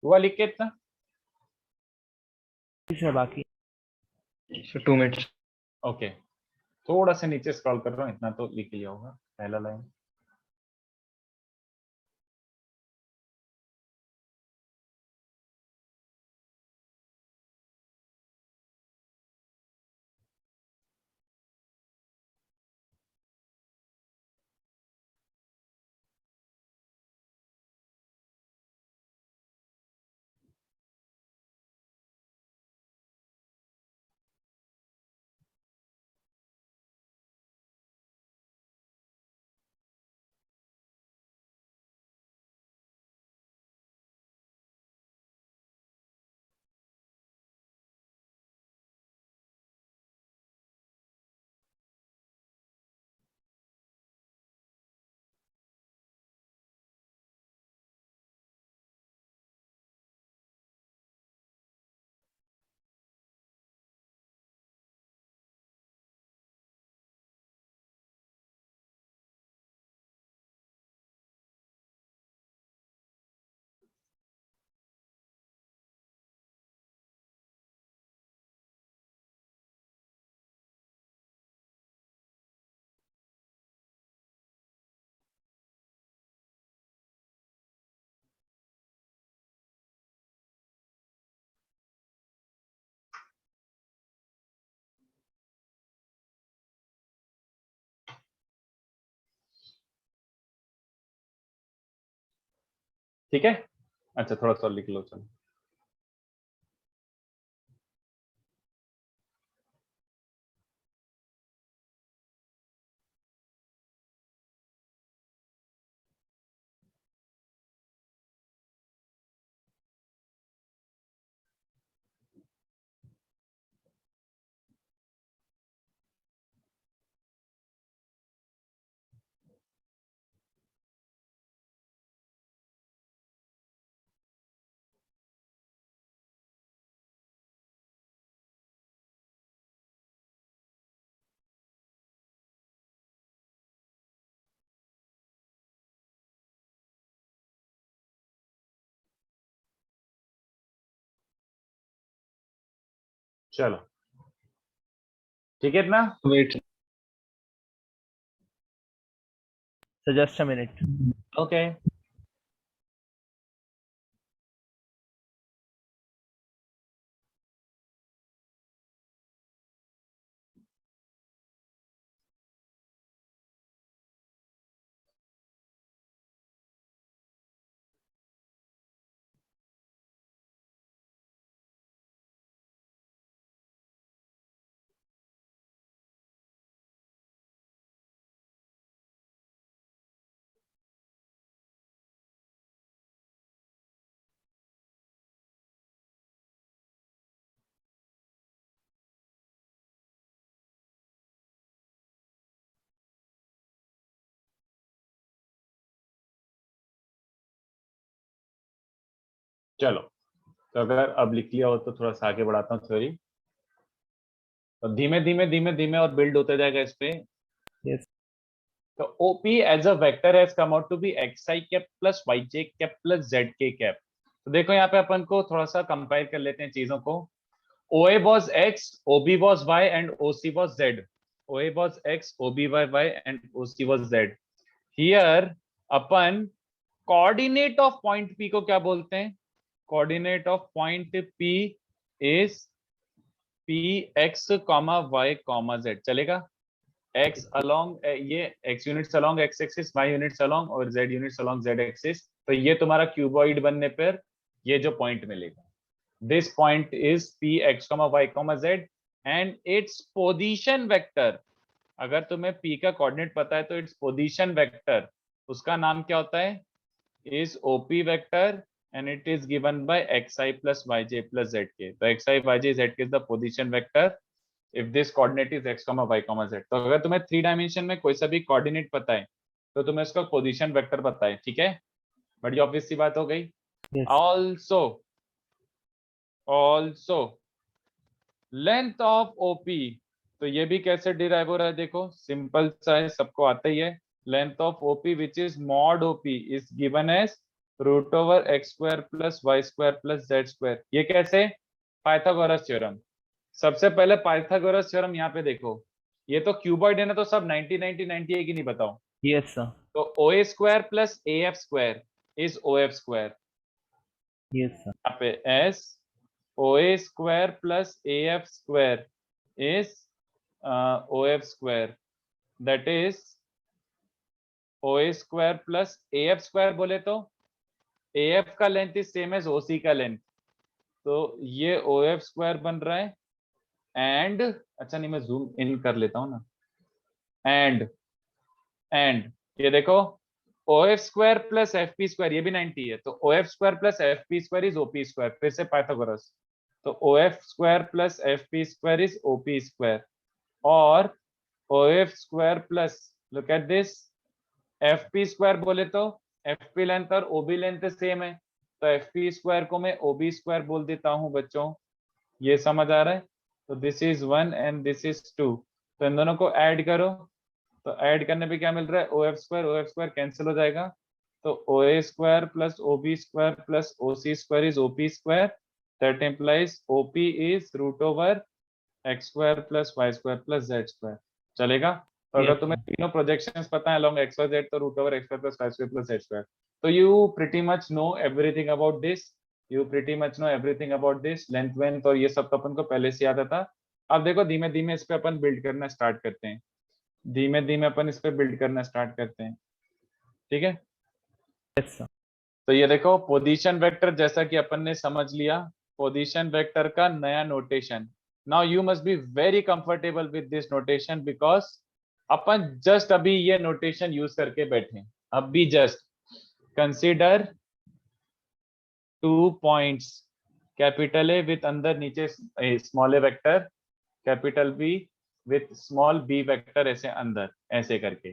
हुआ लिख के इतना? सर बाकी। So 2 minutes. ओके, थोड़ा सा नीचे स्क्रॉल कर रहा हूँ, इतना तो लिख लिया होगा पहला लाइन। ठीक है, अच्छा थोड़ा सा लिख लो चलो। चलो ठीक है इतना। Wait, So just a minute. Okay चलो, तो अगर अब लिख लिया हो तो थोड़ा सा आगे बढ़ाता हूँ थ्योरी। तो धीमे धीमे धीमे धीमे और बिल्ड होते जाएगा इस पे। Yes. तो OP as a vector has come out to be xi cap plus yj cap plus zk cap. तो देखो यहाँ पे अपन को थोड़ा सा कंपेयर कर लेते हैं चीजों को। OA was x, OB was y and OC was z. OA was x, OB was y and OC was z. Here upon coordinate of point P को क्या बोलते हैं? Coordinate of point P is Px, y, z। चलेगा? x along ये x units along x axis, y units along और z units along z axis. तो ये तुम्हारा क्यूबॉइड बनने पर ये जो पॉइंट मिलेगा, this point is px, y, z and its position vector। अगर तुम्हें p का कोऑर्डिनेट पता है तो its position vector उसका नाम क्या होता है? is op vector and it is given by xi plus yj plus zk। तो xi, yj, zk is the position vector if this coordinate is x, y, z। तो अगर तुम्हें 3 डायमेंशन में कोई सा भी कोऑर्डिनेट पता है तो तुम्हें उसका पोजीशन वेक्टर पता है, ठीक है? बड़ी ऑब्वियस सी बात हो गई। Yes. Also length of OP, तो ये भी कैसे डिराइव हो रहा है? देखो सिंपल सा है, सबको आता ही है। Length of OP which is mod OP is given as root over x square plus y square plus z square. ये कैसे? Pythagoras theorem. सबसे पहले पाइथागोरस थ्योरम यहाँ पे देखो, ये तो क्यूबॉइड है ना, तो सब 90 90 90 है कि नहीं बताओ? Yes, sir. तो O A square plus A F square is O F square. Yes, sir. यहाँ पे as OA square plus AF square is OF square, that is OA square plus AF square बोले तो AF का length is same as OC का length, तो ये OF square बन रहा है। एंड अच्छा नहीं, मैं जूम इन कर लेता हूँ ना। एंड ये देखो OF square plus FP square ये भी 90 है, तो OF square plus FP square is OP square। फिर से पाइथागोरस, तो OF square plus FP square is OP square और OF square plus look at this FP square बोले तो FP लेंथ और OB लेंथ सेम है, तो FP square को मैं OB square बोल देता हूँ बच्चों। ये समझ आ रहा है? तो this is 1 and this is 2, तो इन दोनों को ऐड करो, तो ऐड करने पे क्या मिल रहा है? OF square कैंसिल हो जाएगा, तो OA square plus OB square plus OC square is OP square। That implies OP is root over x square plus y square plus z square। चलेगा? तो अगर Yes, तुम्हें sir. तीनों प्रोजेक्शंस पता है along x y z, तो root over x square plus y square plus z square। तो you pretty much know everything about this। You pretty much know everything about this। Length वेंथ और ये सब तो अपन को पहले से याद था। अब देखो धीमे धीमे इस पे अपन बिल्ड करना स्टार्ट करते हैं, धीमे धीमे अपन इस पे बिल्ड करना स्टार्ट करते हैं, ठीक है? Yes, sir. तो ये देखो पोजीशन वेक्टर, जैसा कि अपन ने समझ लिया पोजीशन वेक्टर का नया notation. Now you must be very comfortable with this notation because अपन जस्ट अभी ये नोटेशन यूज करके बैठे हैं। अभी just consider 2 points capital A with अंदर नीचे small a vector, capital B with small b vector, ऐसे अंदर ऐसे करके।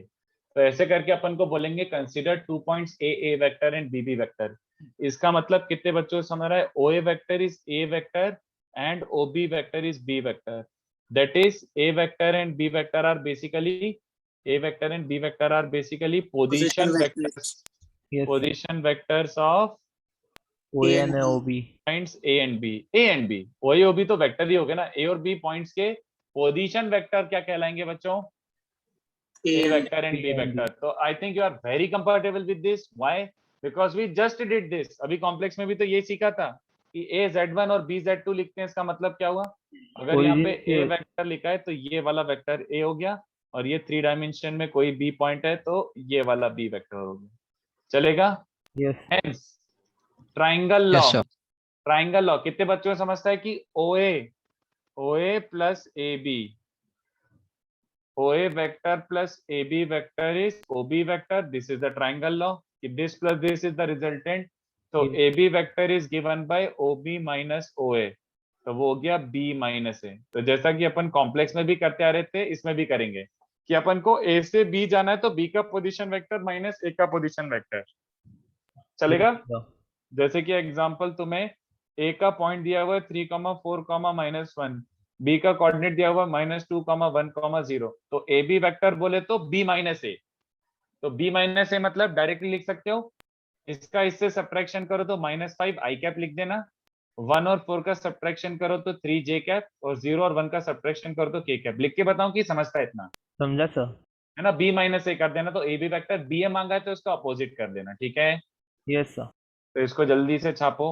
तो ऐसे करके अपन को बोलेंगे consider 2 points A vector and B vector. इसका मतलब कितने बच्चों को समझ रहा है? O A vector is A vector and O B vector is B vector. That is A vector and B vector are basically A vector and B vector are basically Position position vectors. Vectors, Yes, sir. Position vectors of OA A and and OB. Points A and B. A and B, वही O B तो vector ही हो गया ना। ए और B points के position vector क्या कहलाएंगे बच्चों? A A and vector and B A and B. vector। तो I think you are very comfortable with this. Why? Because we just did this। अभी कॉम्प्लेक्स में भी तो ये सीखा था कि A Z1 और B Z2 लिखते हैं। इसका मतलब क्या हुआ? अगर यहाँ पे Origin A से- वेक्टर लिखा है तो ये वाला वेक्टर A हो गया, और ये 3 डायमेंशन में कोई B पॉइंट है तो ये वाला B वेक्टर हो गया। चलेगा? Yes. Hence triangle law, Yes, sir. Triangle law कितने बच्चों को समझता है कि OA plus AB, OA vector plus AB vector is OB vector. This is the triangle law. If this plus this is the resultant, so Yes. AB vector is given by OB minus OA। तो वो हो गया B minus A। तो जैसा कि अपन complex में भी करते आ रहे थे, इसमें भी करेंगे कि अपन को A से B जाना है तो B का पोजीशन वेक्टर माइनस A का पोजीशन वेक्टर। चलेगा? Yes, sir. जैसे कि एग्जांपल तुम्हें A का पॉइंट दिया हुआ है 3,4,-1, B का कोऑर्डिनेट दिया हुआ -2,1,0, तो ए बी वेक्टर बोले तो B माइनस ए। तो B माइनस ए मतलब डायरेक्टली लिख सकते हो, इसका इससे सब्ट्रैक्शन करो तो -5 आई कैप लिख देना, 1 और 4 का सब्ट्रैक्शन करो तो 3 जे कैप, और 0 और 1 का सब्ट्रैक्शन करो तो के कैप। लिख के बताऊं कि समझता है इतना? समझा सर? है ना? B माइनस ए कर देना, तो ए बी वेक्टर बी ए मांगा है तो इसका अपोजिट कर देना। ठीक है? Yes, sir. तो इसको जल्दी से छापो।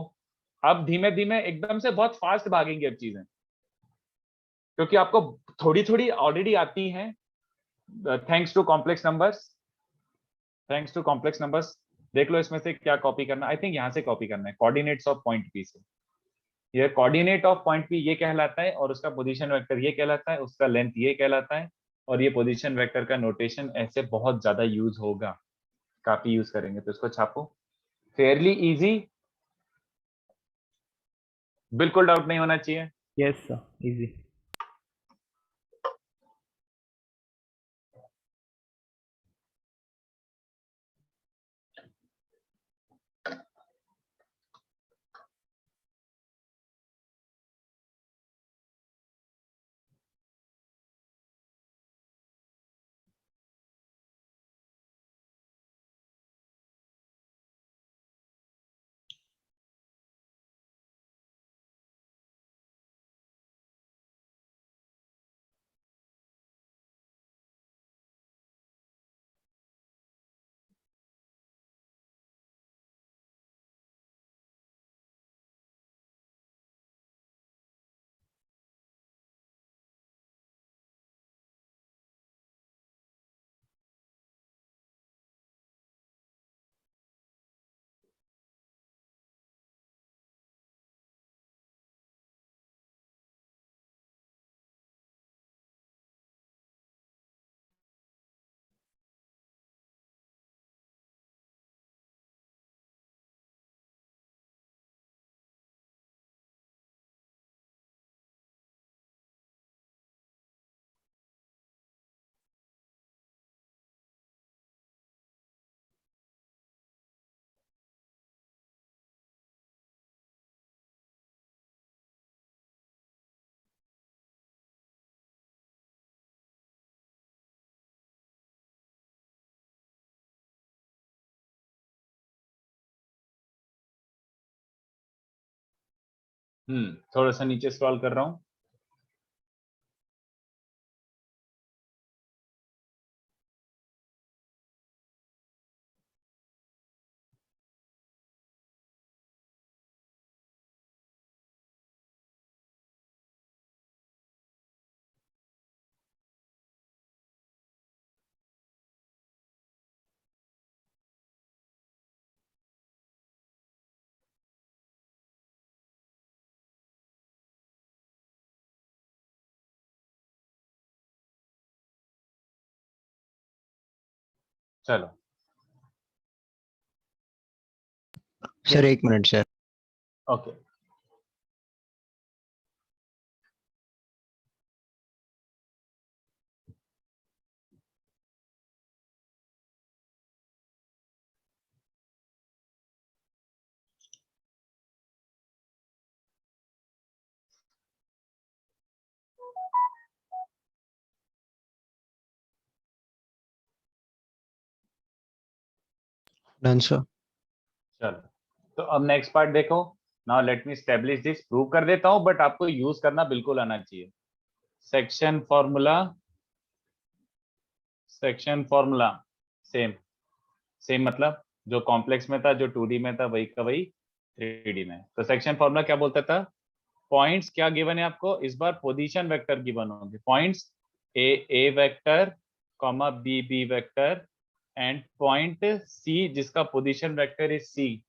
अब धीमे धीमे एकदम से बहुत फास्ट भागेंगे अब चीजें, क्योंकि आपको थोड़ी थोड़ी ऑलरेडी आती हैं thanks to complex numbers. Thanks to complex numbers देख लो इसमें से क्या कॉपी करना। आई थिंक यहाँ से कॉपी करना है, कोऑर्डिनेट्स ऑफ पॉइंट पी से। ये कोऑर्डिनेट ऑफ पॉइंट पी ये कहलाता है, और उसका पोजीशन वेक्टर ये कहलाता है, उसका लेंथ ये कहलाता है, और ये पोजीशन वेक्टर का नोटेशन ऐसे बहुत ज्यादा यूज होगा, काफी यूज करेंगे। तो इसको छापो। फेयरली इजी, बिल्कुल डाउट नहीं होना चाहिए। Yes, sir. Easy. थोड़ा सा नीचे स्क्रॉल कर रहा हूँ। चलो sir 1 minute sir. Okay done sir. चलो, तो अब नेक्स्ट पार्ट देखो। Now let me establish this, prove कर देता हूं बट आपको यूज करना बिल्कुल आना चाहिए। Section formula, section formula same, same मतलब जो कॉम्प्लेक्स में था, जो 2D में था, वही का वही 3D में। तो सेक्शन फॉर्मूला क्या बोलता था? पॉइंट्स क्या गिवन है आपको इस बार? पोजीशन वेक्टर गिवन होंगे। Points A vector, comma B vector, and point C जिसका position vector is C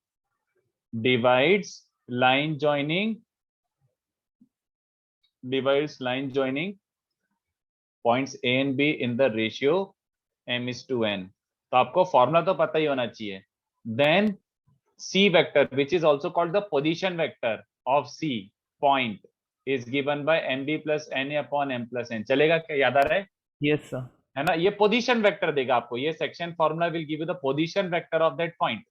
divides line joining points A and B in the ratio m:n। तो आपको फॉर्मूला तो पता ही होना चाहिए। Then C vector which is also called the position vector of C point is given by mb plus na upon m plus n। चलेगा क्या? याद आ रहा है? Yes sir. है ना? ये पोजीशन वेक्टर देगा आपको। ये section formula will give you the position vector of that point.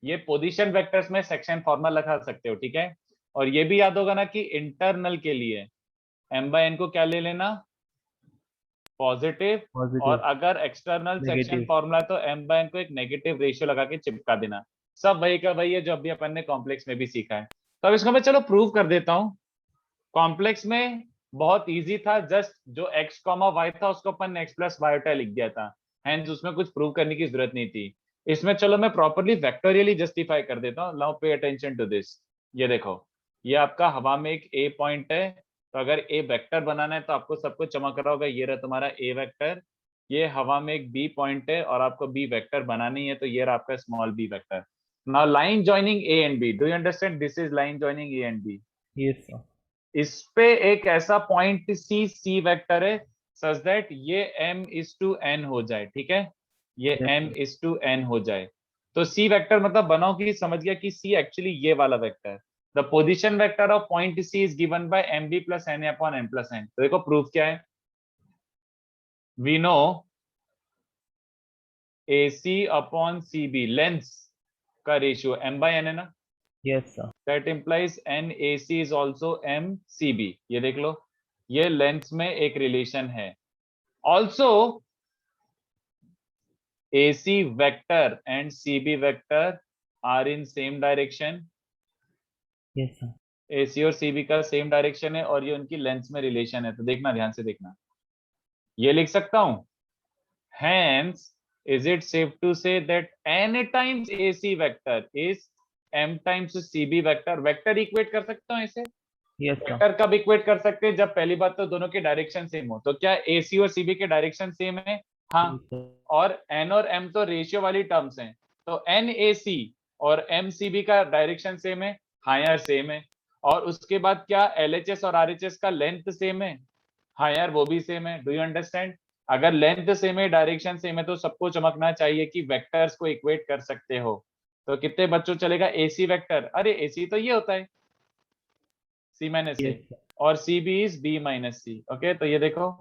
ये पोजीशन वेक्टर्स में सेक्शन फॉर्मूला लगा सकते हो, ठीक है? और ये भी याद होगा ना कि इंटरनल के लिए m/n को क्या ले लेना? पॉजिटिव। और अगर एक्सटर्नल सेक्शन Negative. फॉर्मूला तो m/n को एक नेगेटिव रेशियो लगा के चिपका देना। सब वही का वही है जो अभी अपन ने कॉम्प्लेक्स में भी सीखा है। तो अब इसको मैं चलो प्रूव कर देता हूं। कॉम्प्लेक्स में बहुत इजी था, जस्ट जो x, y था उसको अपन x प्लस वायोटा लिख दिया था, हेंस उसमें कुछ प्रूव करने की जरूरत नहीं थी। इसमें चलो मैं प्रॉपर्ली वेक्टोरियली जस्टिफाई कर देता हूँ। Now pay attention to this. ये देखो, ये आपका हवा में एक ए पॉइंट है। तो अगर ए वेक्टर बनाना है तो आपको सब कुछ चमक रहा होगा, ये रहा तुम्हारा ए वेक्टर। ये हवा में एक बी पॉइंट है और आपको बी वेक्टर बनानी है, तो ये रहा आपका small b vector. Now line joining A and B, do you understand? This is line joining A and B. Yes sir. इस पे एक ऐसा पॉइंट सी वेक्टर है सच दैट ये m:n हो जाए, ठीक है? ये Yes, m:n हो जाए। तो सी वेक्टर मतलब बनाओ कि समझ गया कि सी एक्चुअली ये वाला vector, the position vector of point C is given by mb plus na upon m plus n। तो देखो प्रूफ क्या है? We know ac upon cb length का रेशियो m/n है ना? Yes sir. That implies NAC is also MCB। ये देख लो, ये लेंथ में एक रिलेशन है। Also AC vector and CB vector are in same direction। Yes sir. AC और CB का सेम डायरेक्शन है और ये उनकी लेंथ में रिलेशन है। तो देखना, ध्यान से देखना, ये लिख सकता हूं। Hence is it safe to say that n times AC vector is m times CB vector? Vector equate कर सकता हूं इसे। Yes sir. वेक्टर कब इक्वेट कर सकते हैं? जब पहली बात तो दोनों के डायरेक्शन सेम हो। तो क्या AC और CB के डायरेक्शन सेम है? हाँ। और n और m तो रेशियो वाली टर्म्स हैं, तो NAC और MCB का डायरेक्शन सेम है? हाँ यार सेम है। और उसके बाद क्या LHS और RHS का लेंथ सेम है? हाँ यार वो भी सेम है। Do you understand? अगर लेंथ सेम है, डायरेक्शन सेम है, तो सबको चमकना चाहिए कि वेक्टर्स को इक्वेट कर सकते हो। तो कितने बच्चों चलेगा AC वेक्टर? अरे AC तो ये होता है C माइनस ए, यस और CB is B minus C। Okay, तो ये देखो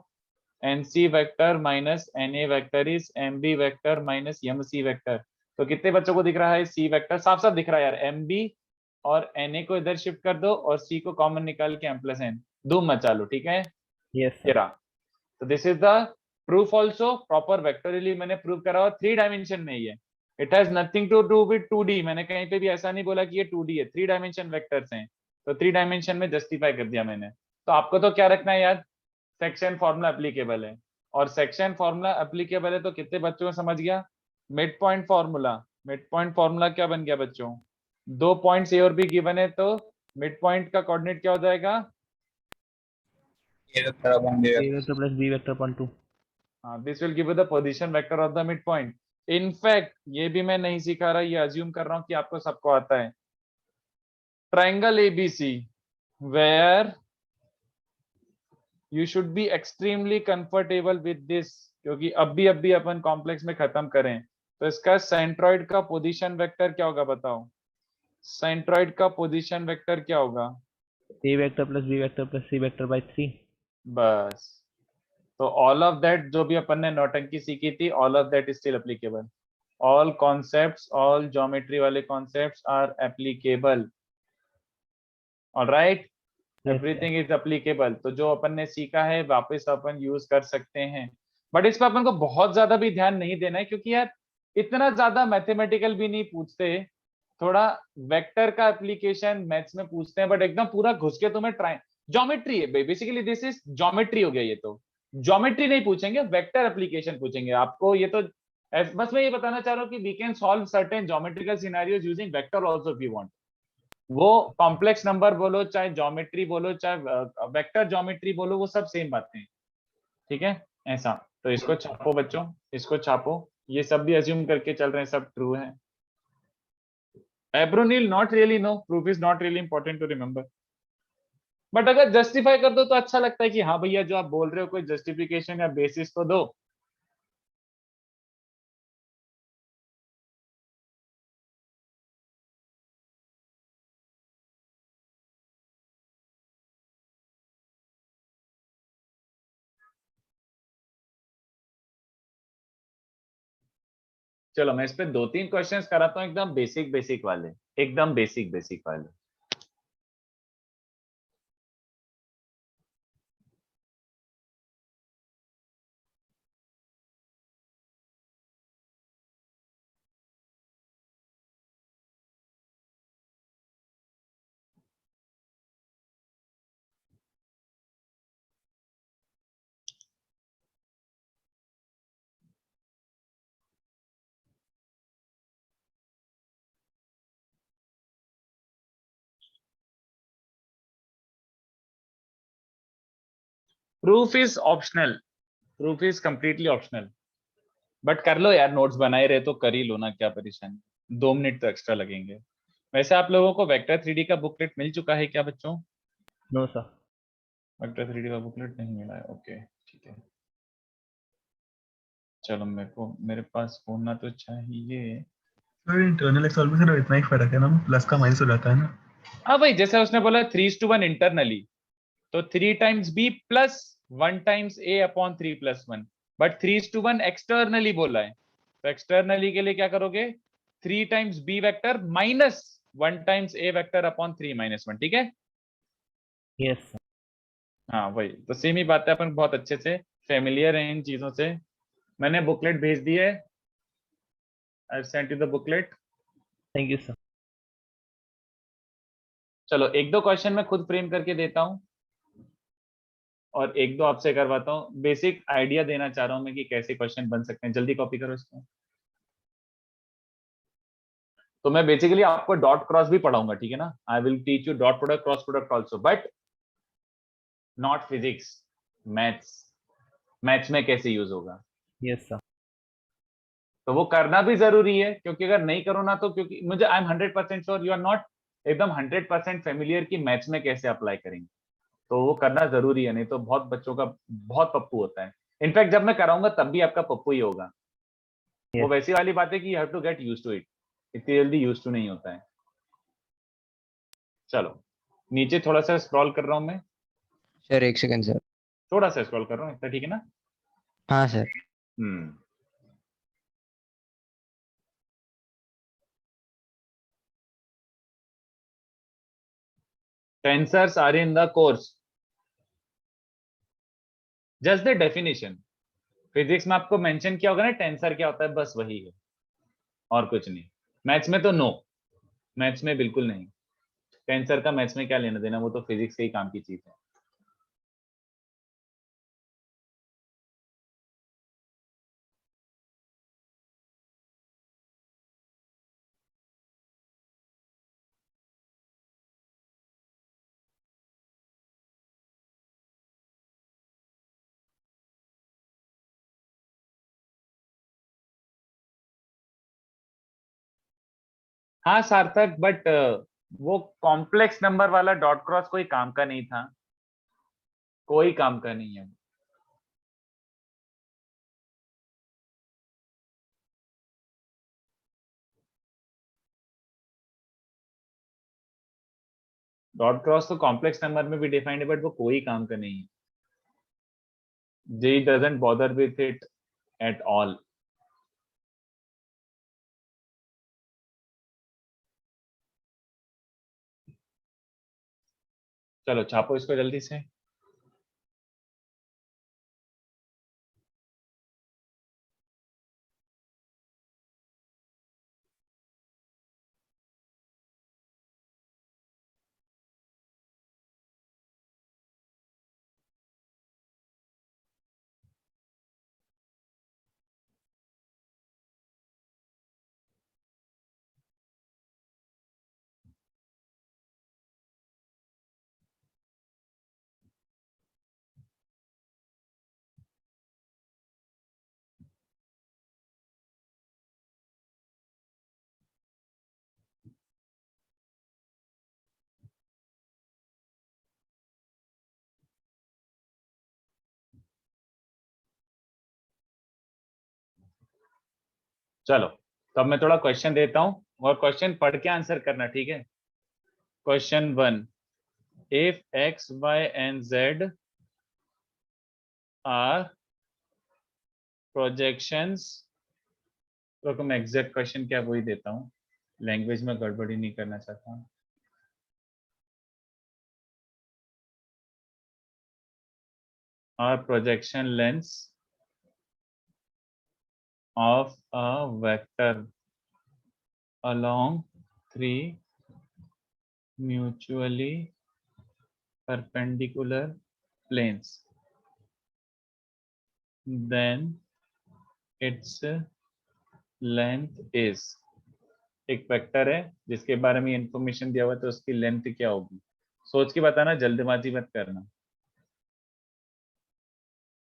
NC vector minus NA vector is MB vector minus MC vector. तो कितने बच्चों को दिख रहा है C वेक्टर? साफ साफ दिख रहा है यार। MB और NA को इधर शिफ्ट कर दो और C को कॉमन निकाल के M प्लस N, धूम मचा लो, ठीक है? यस ये सर। रहा। तो this is the proof also proper vectorially मैंने प्रूव करा हुआ 3 डायमेंशन में ही है। It has nothing to do with 2D। मैंने कहीं पे भी ऐसा नहीं बोला कि ये 2D है, 3 डायमेंशन वेक्टर्स हैं। तो 3 डायमेंशन में जस्टिफाई कर दिया मैंने। तो आपको तो क्या रखना है याद? सेक्शन फॉर्मूला एप्लीकेबल है, और सेक्शन फॉर्मूला एप्लीकेबल है तो कितने बच्चों को समझ गया? Mid point formula. Mid point formula क्या बन गया बच्चों? 2 पॉइंट्स ए और बी गिवन है, तो मिड पॉइंट का कोऑर्डिनेट क्या हो जाएगा? A vector plus B vector upon 2. This will give you the position vector of the mid point. In fact ये भी मैं नहीं सिखा रहा, ये अज्यूम कर रहा हूं कि आपको सबको आता है। Triangle ABC where you should be extremely comfortable with this, क्योंकि अब भी अपन कॉम्प्लेक्स में खत्म करें तो इसका सेंट्रॉइड का पोजीशन वेक्टर क्या होगा बताओ? सेंट्रॉइड का पोजीशन वेक्टर क्या होगा? A vector plus B vector plus C vector by 3. बस, तो ऑल ऑफ दैट जो भी अपन ने नौटंकी सीखी थी, all of that is still applicable. All concepts, all geometry वाले concepts are applicable. Alright, Yes, everything is applicable. तो जो अपन ने सीखा है वापस अपन यूज कर सकते हैं, बट इस पर अपन को बहुत ज्यादा भी ध्यान नहीं देना है, क्योंकि यार इतना ज्यादा मैथमेटिकल भी नहीं पूछते. थोड़ा वेक्टर का एप्लीकेशन मैथ्स में पूछते हैं, बट एकदम पूरा घुस के तुम्हें ट्राई ज्योमेट्री है बेसिकली. दिस इज ज्योमेट्री हो गया. ये तो ज्योमेट्री नहीं पूछेंगे, वेक्टर एप्लीकेशन पूछेंगे आपको. ये तो बस मैं ये बताना चाह रहा हूँ कि we can solve certain geometrical scenarios using vector also if we want. वो कॉम्प्लेक्स नंबर बोलो, चाहे ज्योमेट्री बोलो, चाहे वेक्टर ज्योमेट्री बोलो, वो सब सेम बातें हैं. ठीक है, ऐसा. तो इसको छापो बच्चों, इसको छापो. ये सब भी अज्यूम करके चल रहे हैं, सब ट्रू है. Abhronil not really no, proof is not really important to remember. But अगर जस्टिफाई कर दो तो अच्छा लगता है कि हाँ भैया जो आप बोल रहे हो कोई जस्टिफिकेशन या बेसिस तो दो. चलो मैं इस पे 2-3 क्वेश्चंस कराता हूँ, एकदम बेसिक बेसिक वाले, एकदम बेसिक बेसिक वाले. Proof is optional, proof is completely optional. But कर लो यार, नोट्स बनाए रहे तो कर ही लो ना, क्या परेशानी. 2 मिनट तो एक्स्ट्रा लगेंगे. वैसे आप लोगों को वेक्टर 3D का बुकलेट मिल चुका है क्या बच्चों? No, sir. वेक्टर 3D का बुकलेट नहीं मिला है, ओके ठीक है. चलो मेरे पास होना तो चाहिए. तो इंटरनल सॉल्व में इतना ही फर्क है ना, प्लस का माइनस हो जाता है ना. हाँ भाई, जैसे उसने बोला 3:1 इंटरनली, तो 3 times B plus 1 times A upon 3+1. But 3:1 externally बोला है, तो एक्सटर्नली के लिए क्या करोगे? 3 times B vector minus 1 times A vector upon 3-1. ठीक है. Yes, sir. हाँ वही तो सेम ही बात है, अपन बहुत अच्छे से फेमिलियर हैं इन चीजों से. मैंने बुकलेट भेज दी है. I sent you the booklet. Thank you, sir. चलो 1-2 क्वेश्चन मैं खुद फ्रेम करके देता हूँ, और 1-2 आपसे करवाता हूँ. बेसिक आइडिया देना चाह रहा हूँ मैं कि कैसे क्वेश्चन बन सकते हैं. जल्दी कॉपी करो इसको. तो मैं बेसिकली आपको डॉट क्रॉस भी पढ़ाऊंगा, ठीक है ना. I will teach U dot product, cross product also, but not physics, maths. Maths में कैसे यूज होगा, Yes, sir. तो वो करना भी जरूरी है. क्योंकि अगर नहीं करो ना, तो क्योंकि मुझे I am 100% sure you are not एकदम 100% फेमिलियर कि मैथ्स में कैसे अप्लाई करेंगे. तो वो करना जरूरी है, नहीं तो बहुत बच्चों का बहुत पप्पू होता है. इनफैक्ट जब मैं कराऊंगा तब भी आपका पप्पू ही होगा. वो Yes. वैसी वाली बात है कि you have to get used to it. इतनी जल्दी यूज्ड टू नहीं होता है. चलो नीचे थोड़ा सा स्क्रॉल कर रहा हूं मैं, सर एक सेकंड सर. थोड़ा सा स्क्रॉल कर रहा हूँ, इतना ठीक है ना. हाँ sir. Hmm. Tensors are in the course. Just the definition. Physics में आपको मेंशन किया होगा ना टेंसर क्या होता है, बस वही है और कुछ नहीं. मैथ्स में तो नो, मैथ्स में बिल्कुल नहीं. टेंसर का मैथ्स में क्या लेना देना, वो तो फिजिक्स के ही काम की चीज है. हाँ सार्थक, बट वो कॉम्प्लेक्स नंबर वाला डॉट क्रॉस कोई काम का नहीं था, कोई काम का नहीं है. डॉट क्रॉस तो कॉम्प्लेक्स नंबर में भी डिफाइंड है, बट वो कोई काम का नहीं है. J doesn't bother with it at all. चलो छापो इसको जल्दी से. चलो तो अब मैं थोड़ा क्वेश्चन देता हूं और क्वेश्चन पढ़ के आंसर करना, ठीक है. Question 1, if x, y and z are projections, तो मैं एग्जैक्ट क्वेश्चन क्या वही देता हूं, लैंग्वेज में गड़बड़ी नहीं करना चाहता. Are projection lengths of a vector along three mutually perpendicular planes, then its length is. एक वेक्टर है जिसके बारे में इंफॉर्मेशन दिया हुआ है, तो उसकी लेंथ क्या होगी. सोच के बताना, जल्दबाजी मत करना.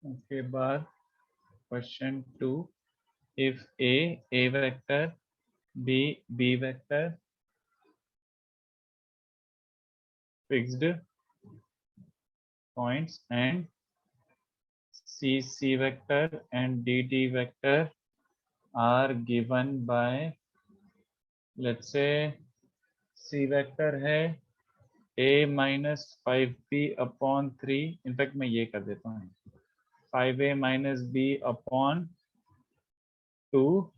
उसके बाद question 2, if a vector, b vector, fixed points, and c vector and d vector are given by, let's say c vector है a minus 5b upon 3. In fact मैं ये कर देता हूँ, 5a minus b upon 2,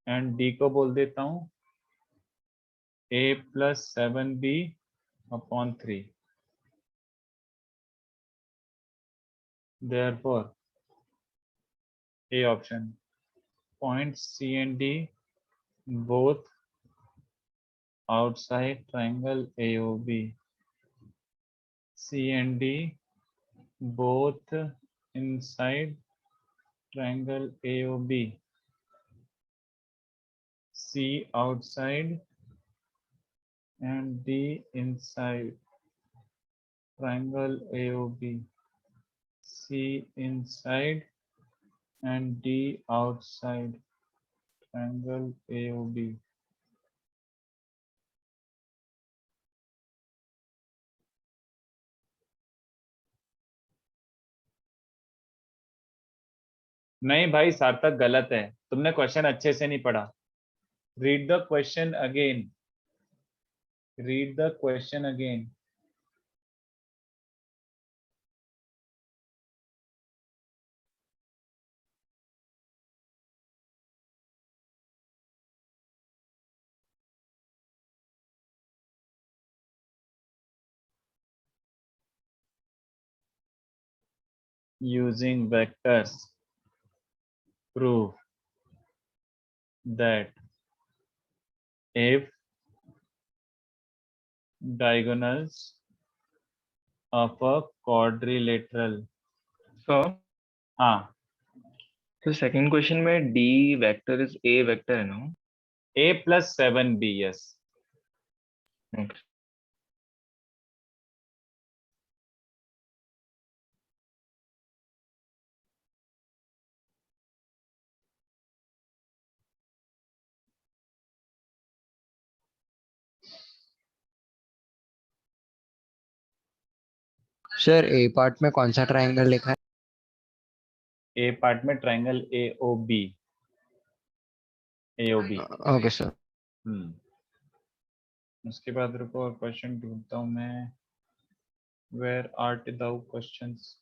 and d को बोल देता हूँ a plus 7b upon 3. Therefore, A option, points C and D both outside triangle AOB. C and D both inside triangle AOB. C outside and D inside triangle AOB. C inside and D outside triangle AOB. नहीं भाई सार्थक, गलत है. तुमने question अच्छे से नहीं पढ़ा. Read the question again. Read the question again. Using vectors, prove that if diagonals of a quadrilateral. So हाँ, तो सेकंड क्वेश्चन में d vector is a vector है ना. a plus 7b, yes. Okay. Sir A part में कौन सा triangle लिखा है? A पार्ट में triangle AOB. AOB. Okay sir. उसके बाद रुको और क्वेश्चन ढूंढता हूँ मैं। Where art thou questions.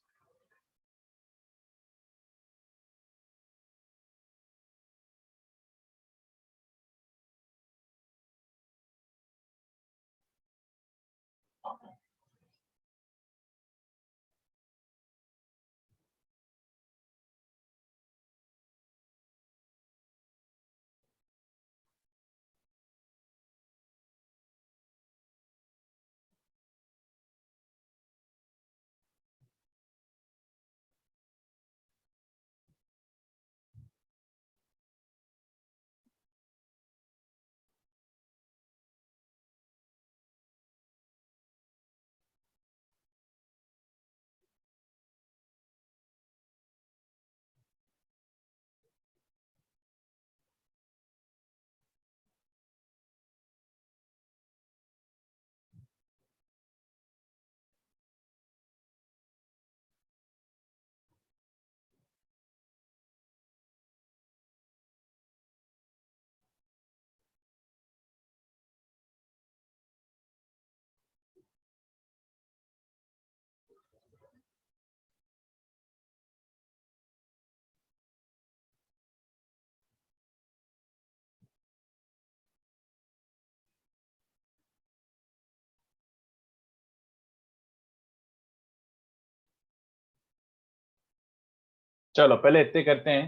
चलो पहले इतने करते हैं,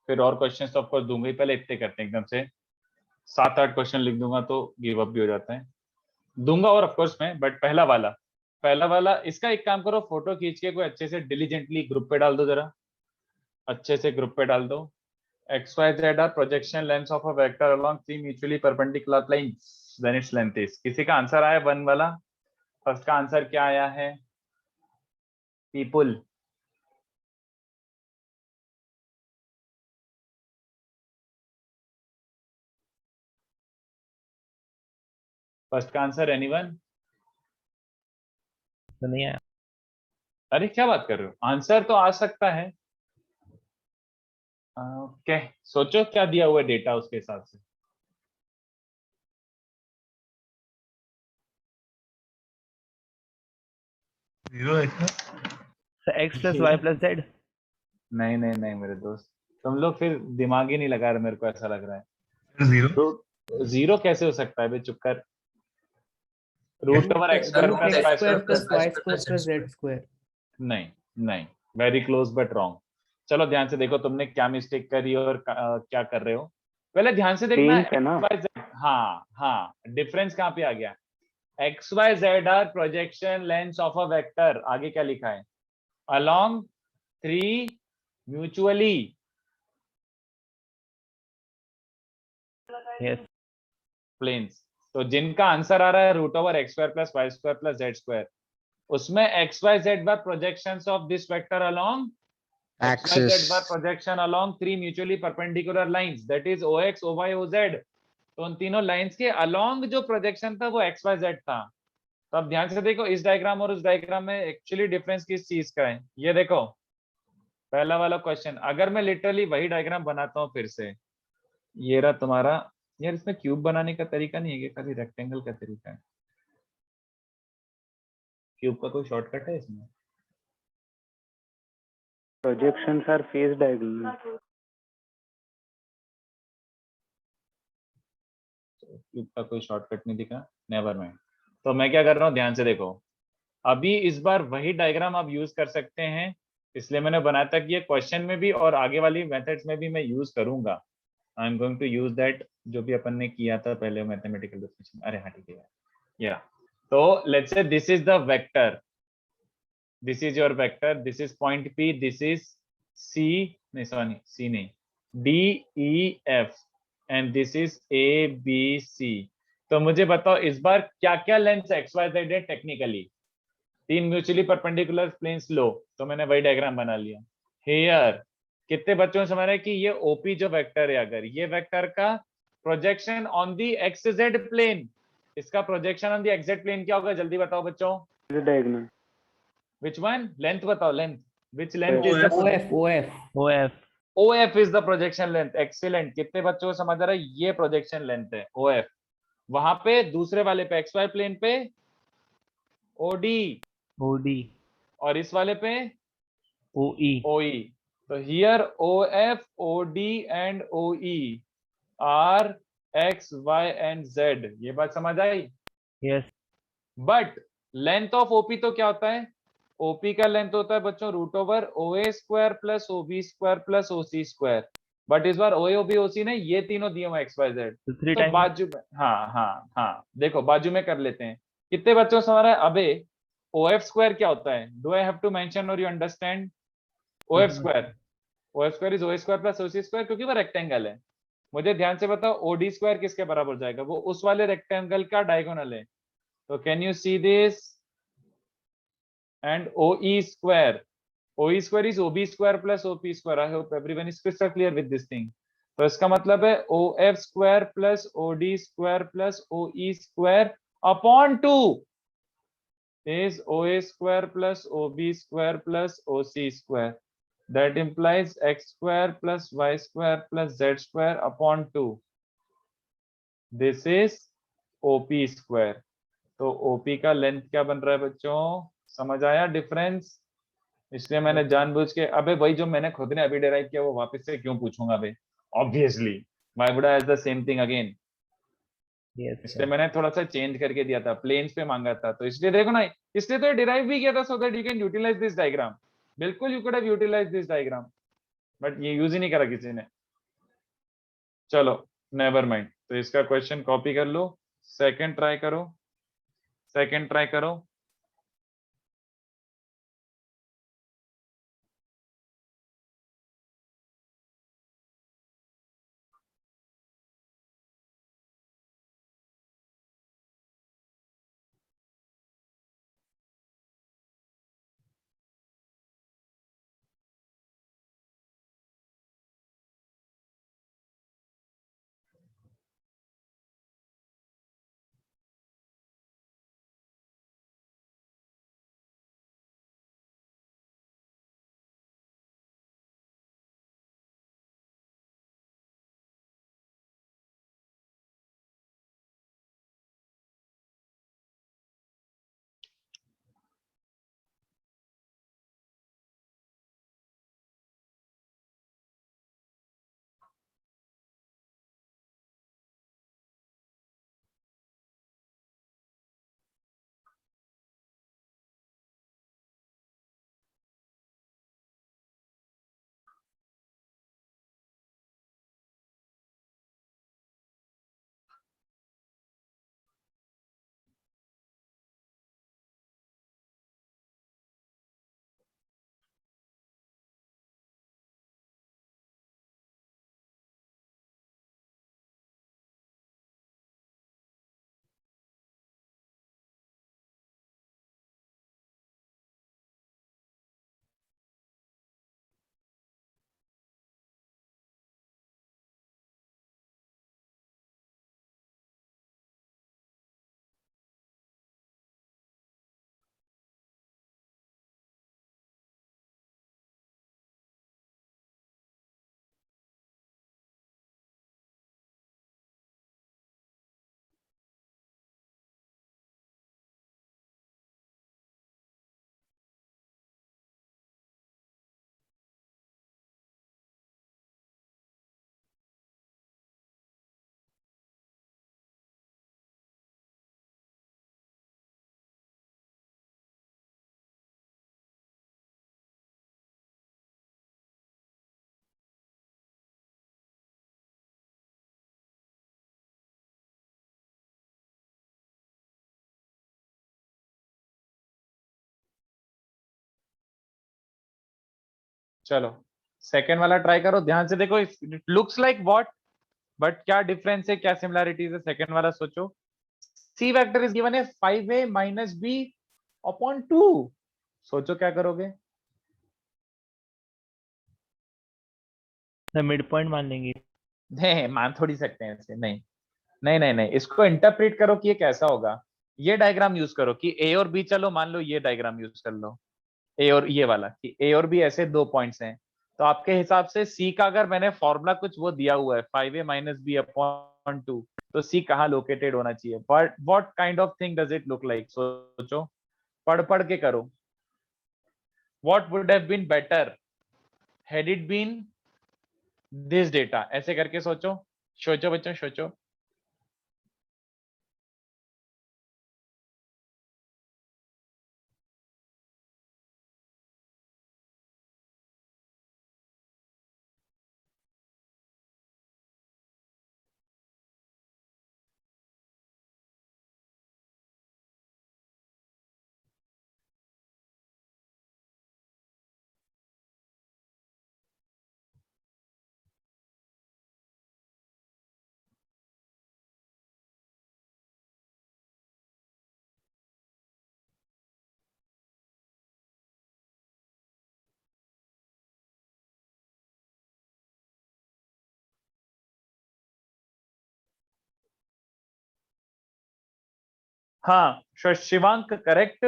फिर और क्वेश्चंस तो ऑफकोर्स दूंगा ही, पहले इतने करते हैं एकदम से। 7-8 क्वेश्चन लिख दूंगा तो गिव अप भी हो जाता है। दूंगा और ऑफकोर्स मैं, बट पहला वाला इसका एक काम करो, फोटो खींच के कोई अच्छे से डिलीजेंटली ग्रुप पे डाल दो, जरा अच्छे से ग्रुप पे डाल दो। XYZ are projection lengths of a vector along three mutually perpendicular lines then its length is। किसी का आंसर आया 1 वाला? फर्स्ट का आंसर क्या आया है पीपल? फर्स्ट का आंसर एनीवन? तो नहीं आया। अरे क्या बात कर रहे हो, आंसर तो आ सकता है। ओके सोचो क्या दिया हुआ है डेटा उसके हिसाब से। जीरो है क्या? Sir x plus y plus z. नहीं नहीं नहीं मेरे दोस्त, तुम लोग फिर दिमाग ही नहीं लगा रहे, मेरे को ऐसा लग रहा है। जीरो रूट जीरो कैसे हो सकता है बे, चुप कर। Root over x square plus y square plus y square plus z square. नहीं नहीं, वेरी क्लोज बट रॉन्ग। चलो ध्यान से देखो तुमने क्या मिस्टेक करी और क्या कर रहे हो। पहले ध्यान से देखना है ना। हाँ हाँ, डिफरेंस कहाँ पे आ गया? XYZ are projection lengths of a vector, आगे क्या लिखा है? Along 3 mutually yes planes. तो जिनका आंसर आ रहा है root over x square plus y square plus z square, उसमें XYZ bar projections of this vector along XYZ Axis. Bar projection along 3 mutually perpendicular lines that is OX OY OZ। तो उन तीनों lines के along जो projection था वो XYZ था। तो अब ध्यान से देखो इस डायग्राम और उस डायग्राम में एक्चुअली डिफरेंस किस चीज का है, ये देखो पहला वाला क्वेश्चन। अगर मैं लिटरली वही डायग्राम बनाता हूँ फिर से, ये रहा तुम्हारा। यार इसमें क्यूब बनाने का तरीका नहीं है, ये खाली रेक्टेंगल का तरीका है। क्यूब का कोई शॉर्टकट है इसमें? Projections are phase diagonal. Cube का कोई शॉर्टकट नहीं दिखा, नेवर माइंड। तो मैं क्या कर रहा हूँ, ध्यान से देखो। अभी इस बार वही डायग्राम आप यूज कर सकते हैं, इसलिए मैंने बनाया था कि ये क्वेश्चन में भी और आगे वाली मेथड्स में भी मैं यूज करूंगा। I am going to use that जो भी अपन ने किया था पहले मैथमेटिकल डेफिनेशन। अरे हाँ ठीक है या। तो let's say this is the vector, this is your vector, this is point P, this is C, नहीं सॉरी C नहीं, D E F and this is A B C। तो मुझे बताओ इस बार क्या क्या लेंथ XYZ है टेक्निकली? 3 म्यूचुअली परपेंडिकुलर प्लेन्स लो, तो मैंने वही डायग्राम बना लिया। हियर कितने बच्चों ने समझ रहा है कि ये OP जो वेक्टर है, अगर ये वेक्टर का projection on the XZ plane, इसका projection on the XZ plane क्या होगा, जल्दी बताओ बच्चों। Phase diagonal. Which one? Length बताओ, length. Which length is the OF OF OF OF is the projection length. Excellent. कितने बच्चों को समझ आ रहा है, ये प्रोजेक्शन लेंथ है OF। वहां पे दूसरे वाले पे XY प्लेन पे OD, OD, और इस वाले पे OE. OE. तो here OF, OD and OE are X, Y and Z. ये बात समझ आई? Yes. But length of OP तो क्या होता है? OP का लेंथ होता है बच्चों root over OA square plus OB square plus OC square. But इस बार OA, OB, OC ने ये तीनों दिए हुए XYZ। So 3 तो times. बाजू में, हाँ, देखो बाजू में कर लेते हैं। कितने बच्चों को समझ रहा है? अबे OF स्क्वायर क्या होता है? Do I have to mention और you understand? OF square, OF square is OA square plus OC square, क्योंकि वो रेक्टेंगल है। मुझे ध्यान से बताओ OD स्क्वायर किसके बराबर हो जाएगा? वो उस वाले रेक्टेंगल का डायगोनल है। तो can you see this? And OE square, OE square is OB square plus OP square. I hope everyone is crystal clear with this thing. तो इसका मतलब है OF square plus OD square plus OE square upon 2 is OA square plus OB square plus OC square. That implies X square plus Y square plus Z square upon 2. This is OP square. तो OP का length क्या बन रहा है बच्चों? समझ आया difference? इसलिए मैंने जानबूझ के, अबे वही जो मैंने खुद ने अभी डिराइव किया वो वापस से क्यों पूछूंगा बे? Obviously why would I ask the same thing again? Yes. इसलिए मैंने थोड़ा सा चेंज करके दिया था, प्लेन्स पे मांगा था। तो इसलिए देखो ना, इसलिए तो डिराइव भी किया था so that you can utilise this diagram. बिल्कुल you could have utilise this diagram, but ये यूज ही नहीं करा किसी ने। चलो नेवर माइंड। तो इसका क्वेश्चन कॉपी कर लो, सेकंड ट्राई करो, सेकंड ट्राई करो। चलो सेकंड वाला ट्राई करो, ध्यान से देखो। It looks like what, but क्या डिफरेंस है, क्या सिमिलैरिटीज है? सेकंड वाला सोचो। सी वेक्टर इज गिवन है 5a माइनस b अपॉन 2। सोचो क्या करोगे? The midpoint मान लेंगे. नहीं, मान थोड़ी सकते हैं ऐसे। नहीं नहीं नहीं नहीं, इसको इंटरप्रेट करो कि ये कैसा होगा। ये डायग्राम यूज करो कि a और b, चलो मान लो ये डायग्राम यूज कर लो, ए और ये वाला, कि ए और बी ऐसे दो पॉइंट्स हैं। तो आपके हिसाब से सी का अगर मैंने फॉर्मूला कुछ वो दिया हुआ है 5a minus B upon on two, तो सी कहाँ लोकेटेड होना चाहिए? What kind of thing does it look like? सोचो, पढ़ पढ़ के करो। What would have been better had it been this data? ऐसे करके सोचो, सोचो बच्चों, सोचो। हाँ, Shivank correct.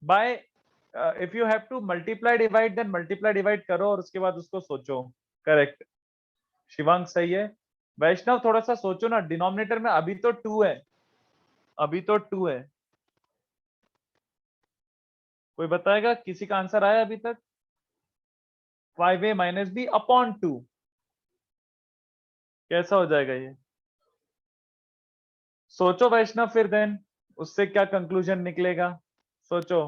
By if you have to multiply divide, then multiply divide करो और उसके बाद उसको सोचो। करेक्ट, शिवांक सही है। वैष्णव थोड़ा सा सोचो ना, डिनोमिनेटर में अभी तो 2 है, अभी तो 2 है। कोई बताएगा? किसी का आंसर आया अभी तक? 5a माइनस बी अपॉन 2 कैसा हो जाएगा ये? सोचो वैष्णव, फिर देन उससे क्या कंक्लूजन निकलेगा? सोचो।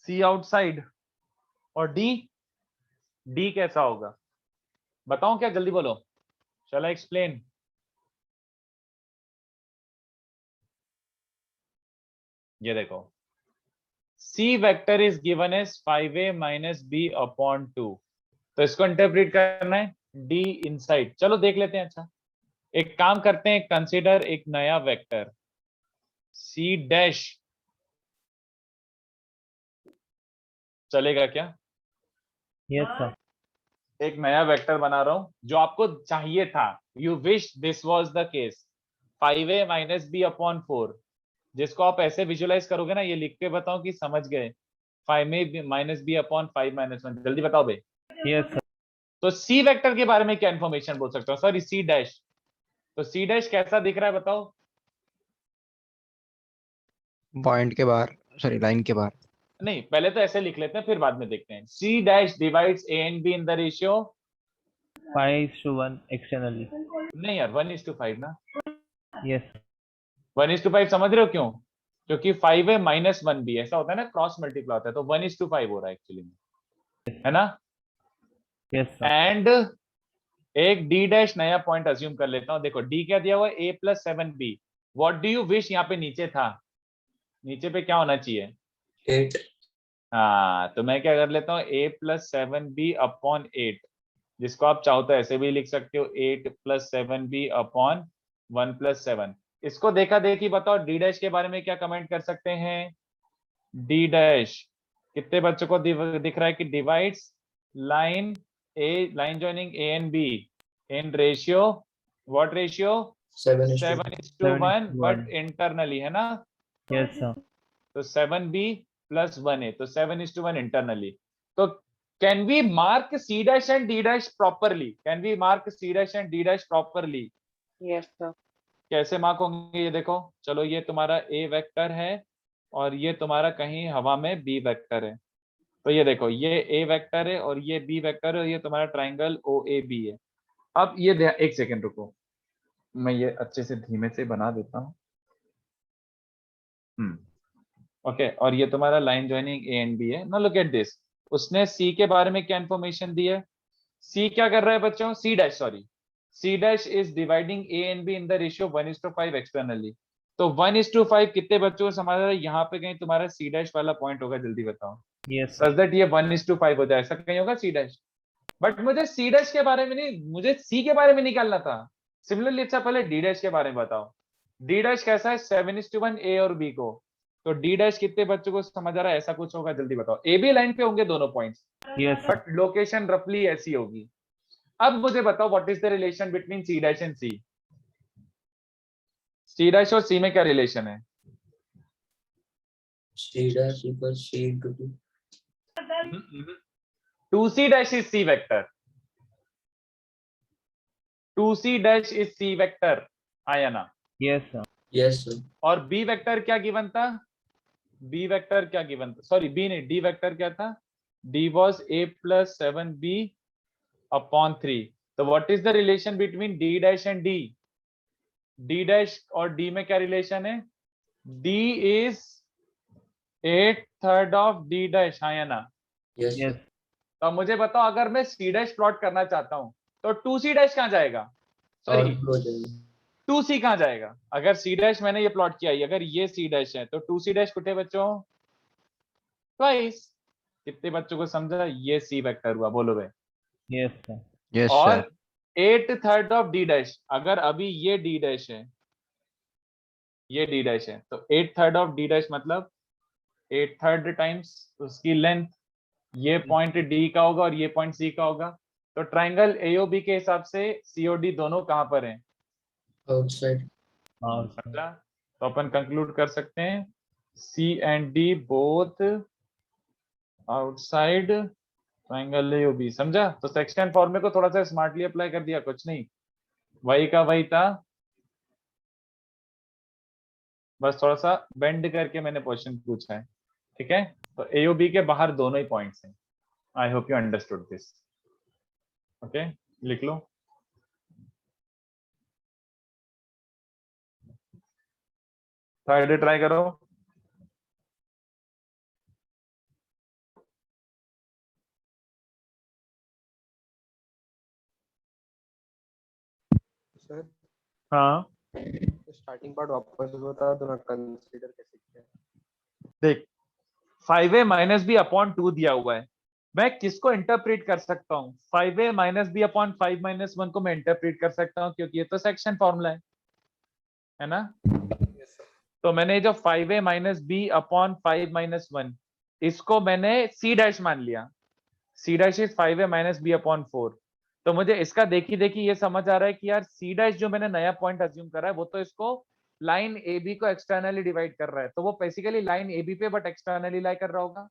सी आउटसाइड और डी, डी कैसा होगा बताओ? क्या जल्दी बोलो, शैल आई एक्सप्लेन? ये देखो, C vector is given as 5a minus B upon 2, तो इसको इंटरप्रेट करना है डी इनसाइड। चलो देख लेते हैं। अच्छा, एक काम करते हैं, कंसीडर एक नया वेक्टर सी डैश, चलेगा क्या? Yes sir. एक नया वेक्टर बना रहा हूं जो आपको चाहिए था, you wish this was the case, 5a minus B upon 4, जिसको आप ऐसे विजुअलाइज करोगे ना, ये लिख के बताओ कि समझ गए। 5a minus B upon 5 minus 1, जल्दी बताओ भाई। Yes sir. तो सी वेक्टर के बारे में क्या इंफॉर्मेशन बोल सकते हो? Sorry, C dash. तो सी डैश कैसा दिख रहा है बताओ? पॉइंट के बाहर, सॉरी लाइन के बाहर। नहीं, पहले तो ऐसे लिख लेते हैं, फिर बाद में देखते हैं। C dash divides A and B in the ratio 5:1 externally. नहीं यार, 1:5 ना। यस। 1:5 समझ रहे हो क्यों? क्योंकि 5 है माइनस 1 भी, ऐसा होता है ना, क्रॉस मल्टीप्लाई होता है, तो 1:5 हो रहा है एक्चुअली में, है ना? Yes sir. एंड एक डी डैश नया पॉइंट अज्यूम कर लेता हूं। देखो डी क्या दिया हुआ है? a plus 7b। What do you wish? यहाँ पे नीचे था, नीचे पे क्या होना चाहिए? 8। हाँ, तो मैं क्या कर लेता हूँ, a प्लस 7b अपॉन 8, जिसको आप चाहो तो ऐसे भी लिख सकते हो, 8 प्लस 7b अपॉन 1 प्लस 7। इसको देखा देखी बताओ डी डैश के बारे में क्या कमेंट कर सकते हैं? डी डैश कितने बच्चों को दिख रहा है कि divides line A, line joining A and B in ratio, what ratio? 7:1, but internally, है ना? Yes sir. तो 7b प्लस 1a, तो 7:1 इंटरनली। तो can we mark C dash and D dash properly? Can we mark C dash and D dash properly? Yes, sir. कैसे mark होंगे ये देखो। चलो, ये तुम्हारा ए वेक्टर है और ये तुम्हारा कहीं हवा में बी वेक्टर है। तो ये देखो, ये ए वेक्टर है और ये बी वेक्टर है, और ये तुम्हारा ट्राइंगल ओ ए बी है। अब ये एक सेकेंड रुको, मैं ये अच्छे से धीमे से बना देता हूँ। ओके और ये तुम्हारा line joining A and B है। नाउ लुक एट दिस, उसने सी के बारे में क्या इंफॉर्मेशन दी है? सी क्या कर रहा है बच्चों? C dash sorry, C dash is dividing A and B in the ratio 1:5 externally. तो 1:5 कितने बच्चों को समझ रहा है? यहाँ पे कहीं तुम्हारा सी डैश वाला पॉइंट होगा, जल्दी बताओ। Yes. सच दैट ये 1:5 हो जाए, ऐसा कहीं होगा सी डैश? बट मुझे सी डैश के बारे में नहीं, मुझे सी के बारे में निकालना था। सिमिलरली अच्छा पहले डी डैश के बारे में बताओ। डी डैश कैसा है? 7:1 ए और बी को। तो डी डैश कितने बच्चों को समझ आ रहा है? ऐसा कुछ होगा, जल्दी बताओ। ए बी लाइन पे होंगे दोनों पॉइंट्स, Yes. बट लोकेशन रफली ऐसी होगी। अब मुझे बताओ what is the relation between C dash and C? C dash और सी में क्या रिलेशन है? C dash equals C into 2. 2c dash is c vector, 2c dash is c vector, आया ना? Yes, sir. Yes, sir. और b vector क्या given था? b vector क्या गिवन था? सॉरी b नहीं, d वेक्टर क्या था? d was a plus 7b upon 3। तो what is the relation between d dash and d? d dash और d में क्या रिलेशन है? d is 8/3 of d dash, आया ना? Yes, Yes. sir. तो अब मुझे बताओ अगर मैं c dash प्लॉट करना चाहता हूं तो 2c dash कहां जाएगा? सॉरी, Outflow हो जाएगा। 2c कहां जाएगा? अगर c dash मैंने ये प्लॉट किया है, अगर ये c dash है तो 2c dash कितने बच्चों? ट्वाइस। कितने बच्चों को समझा? ये c वेक्टर हुआ, बोलो भाई। Yes, sir. यस और सर 8/3 ऑफ d dash, अगर अभी ये d dash है, ये d dash है, तो 8/3 ऑफ d dash मतलब 8/3 टाइम्स उसकी लेंथ। ये पॉइंट d का होगा और ये पॉइंट c का होगा। तो ट्राइंगल AOB के हिसाब से COD दोनों कहां पर हैं? Outside. समझा? तो अपन कंक्लूड कर सकते हैं C and D both outside triangle AOB। समझा? तो सेक्शन फॉर्मूले को थोड़ा सा स्मार्टली अप्लाई कर दिया, कुछ नहीं, वही का वही था, बस थोड़ा सा बेंड करके मैंने क्वेश्चन पूछा है। ठीक है, तो AOB के बाहर दोनों ही पॉइंट्स हैं। आई hope you understood this. Okay, लिख लो। थर्ड ट्राई करो। सर हाँ स्टार्टिंग पार्ट वापस बता दो ना, कंसीडर कैसे किया? देख, 5a माइनस बी अपॉन 2 दिया हुआ है, मैं किसको इंटरप्रेट कर सकता हूँ? 5a minus B upon 5 minus 1 को मैं इंटरप्रेट कर सकता हूँ, क्योंकि ये तो सेक्शन फॉर्मूला है ना? तो मैंने जो 5a minus B upon 5 minus 1, इसको मैंने c डैश मान लिया। c dash is 5a minus B upon 4। तो मुझे इसका देखी देखी ये समझ आ रहा है कि यार c डैश जो मैंने नया पॉइंट अज्यूम करा है वो तो इसको लाइन AB को एक्सटर्नली डिवाइड कर रहा है, तो वो बेसिकली लाइन AB पे बट एक्सटर्नली लाई कर रहा होगा।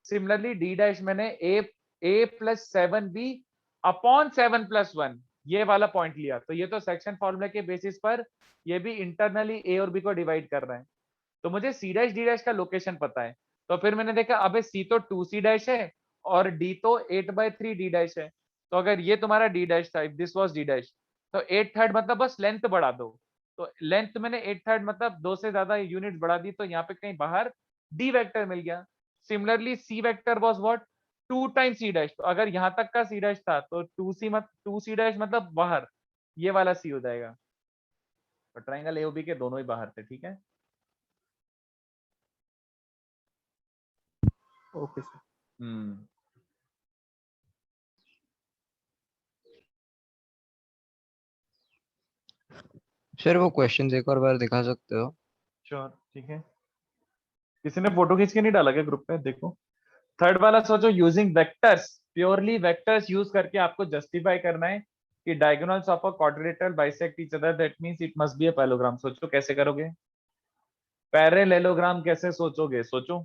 सिमिलरली d डैश मैंने a plus 7b upon 7 plus 1 ये वाला पॉइंट लिया, तो ये तो सेक्शन फॉर्मूला के बेसिस पर ये भी इंटरनली a और b को डिवाइड कर रहा है। तो मुझे c डैश d डैश का लोकेशन पता है, तो फिर मैंने देखा अबे c तो 2c डैश है और d तो 8/3 d डैश है। तो अगर ये तुम्हारा d डैश था, if this was d dash, तो 8/3 मतलब बस लेंथ बढ़ा दो। तो लेंथ मैंने 8/3 मतलब 2 से ज्यादा यूनिट बढ़ा दी, तो यहाँ पे कहीं बाहर d वेक्टर मिल गया। Similarly c vector was what? 2 times c dash. तो अगर यहाँ तक का c डैश था तो 2c डैश मतलब बाहर, ये वाला c हो जाएगा। तो ट्राइंगल AOB के दोनों ही बाहर थे। ठीक है, ओके सर। हम्म, सर वो क्वेश्चन एक और बार दिखा सकते हो? श्योर, ठीक है। किसी ने फोटो खींच के नहीं डाला क्या ग्रुप पे? देखो थर्ड वाला सोचो, using vectors, purely vectors use करके आपको जस्टिफाई करना है कि diagonals of a quadrilateral bisect each other, that means it must be a parallelogram. सोचो कैसे करोगे? पैरेललोग्राम कैसे सोचोगे? सोचो,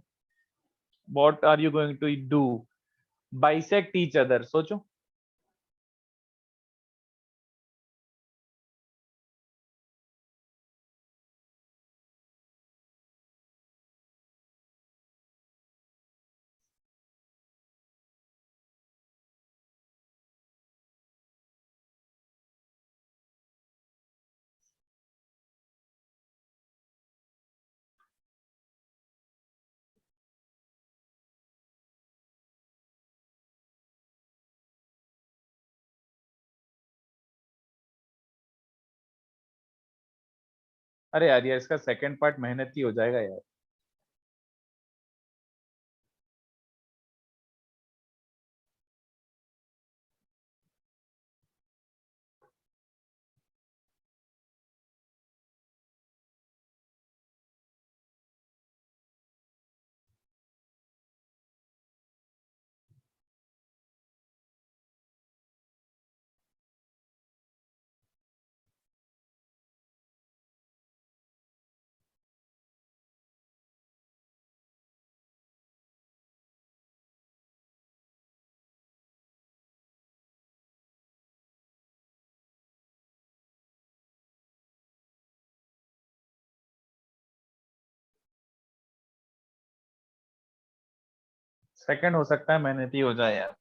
what are you going to do? Bisect each other, सोचो। अरे यार, ये इसका सेकंड पार्ट मेहनती हो जाएगा यार। सेकंड हो सकता है मेहनती हो जाए यार।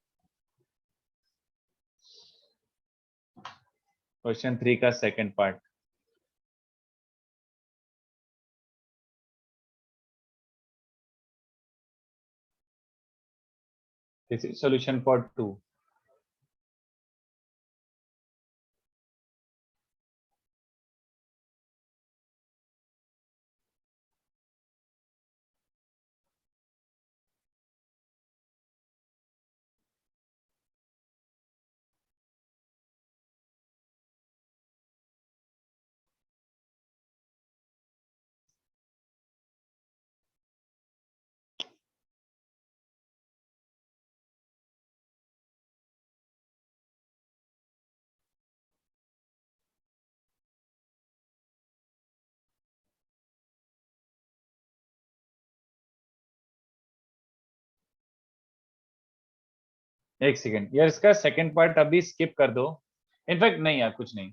क्वेश्चन 3 का second part. This is solution for 2। एक सेकेंड यार, इसका सेकंड पार्ट अभी स्किप कर दो। इनफैक्ट नहीं यार, कुछ नहीं,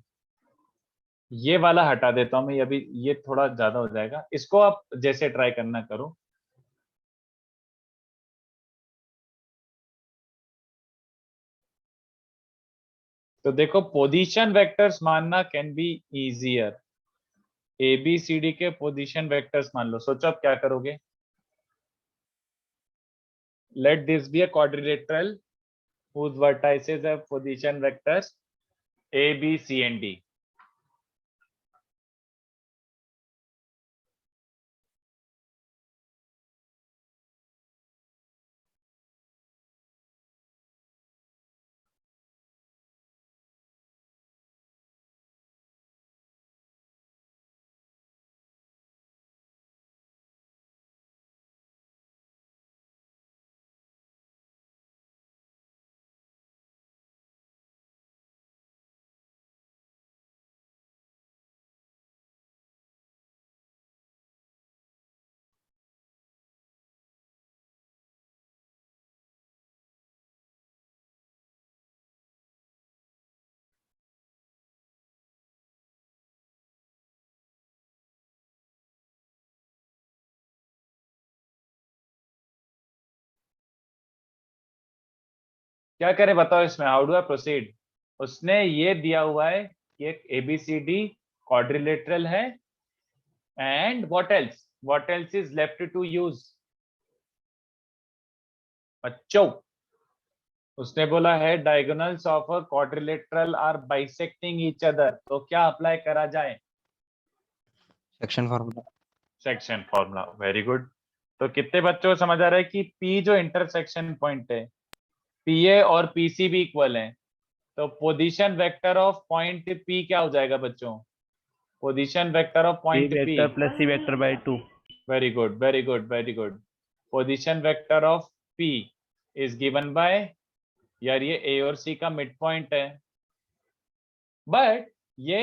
ये वाला हटा देता हूं मैं अभी, ये थोड़ा ज्यादा हो जाएगा। इसको आप जैसे ट्राई करना करो। तो देखो, पोजीशन वेक्टर्स मानना can be easier. A B C D के पोजीशन वेक्टर्स मान लो। सोचो आप क्या करोगे। Let this be a quadrilateral whose vertices have position vectors A, B, C and D. क्या करे बताओ इसमें, हाउ डू आई प्रोसीड। उसने ये दिया हुआ है कि एक ABCD क्वाड्रिलेटरल है, and what else is left to use. बच्चों, उसने बोला है diagonals of a quadrilateral are bisecting each other, तो क्या अप्लाई करा जाए। Section formula. Section formula, very good. तो कितने बच्चों को समझ आ रहा है कि P जो इंटरसेक्शन पॉइंट है, PA और PC भी इक्वल है, तो position vector of point P क्या हो जाएगा बच्चों। Position vector of A point P। vector plus C vector by 2. Very good, very good, very good. Position vector of P is given bye, यार ये A और C का mid point है, but ये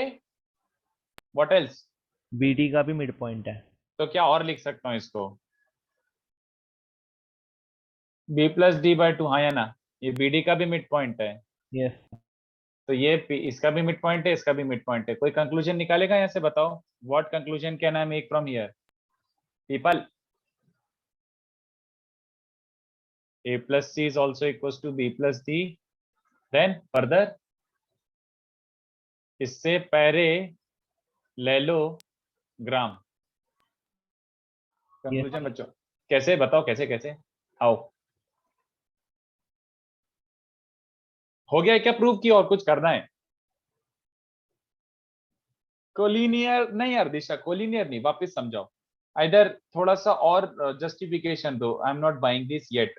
व्हाट एल्स, BD का भी mid point है। तो क्या और लिख सकता हूँ इसको, B प्लस डी बाय 2, हाँ या ना। ये BD का भी मिड पॉइंट है, यस। तो ये इसका भी मिड पॉइंट है, इसका भी मिड पॉइंट है। कोई कंक्लूजन निकालेगा यहाँ से, बताओ what conclusion can I make from here people. A plus C is also equals to B plus D. Then further, इससे पैरेललोग्राम। कंक्लूजन बच्चों, कैसे बताओ, कैसे कैसे, आओ। हो गया क्या प्रूव, की और कुछ करना है। कोलिनियर नहीं यार दिशा, कोलिनियर नहीं, वापस समझाओ। इधर थोड़ा सा और जस्टिफिकेशन दो। I am not buying this yet.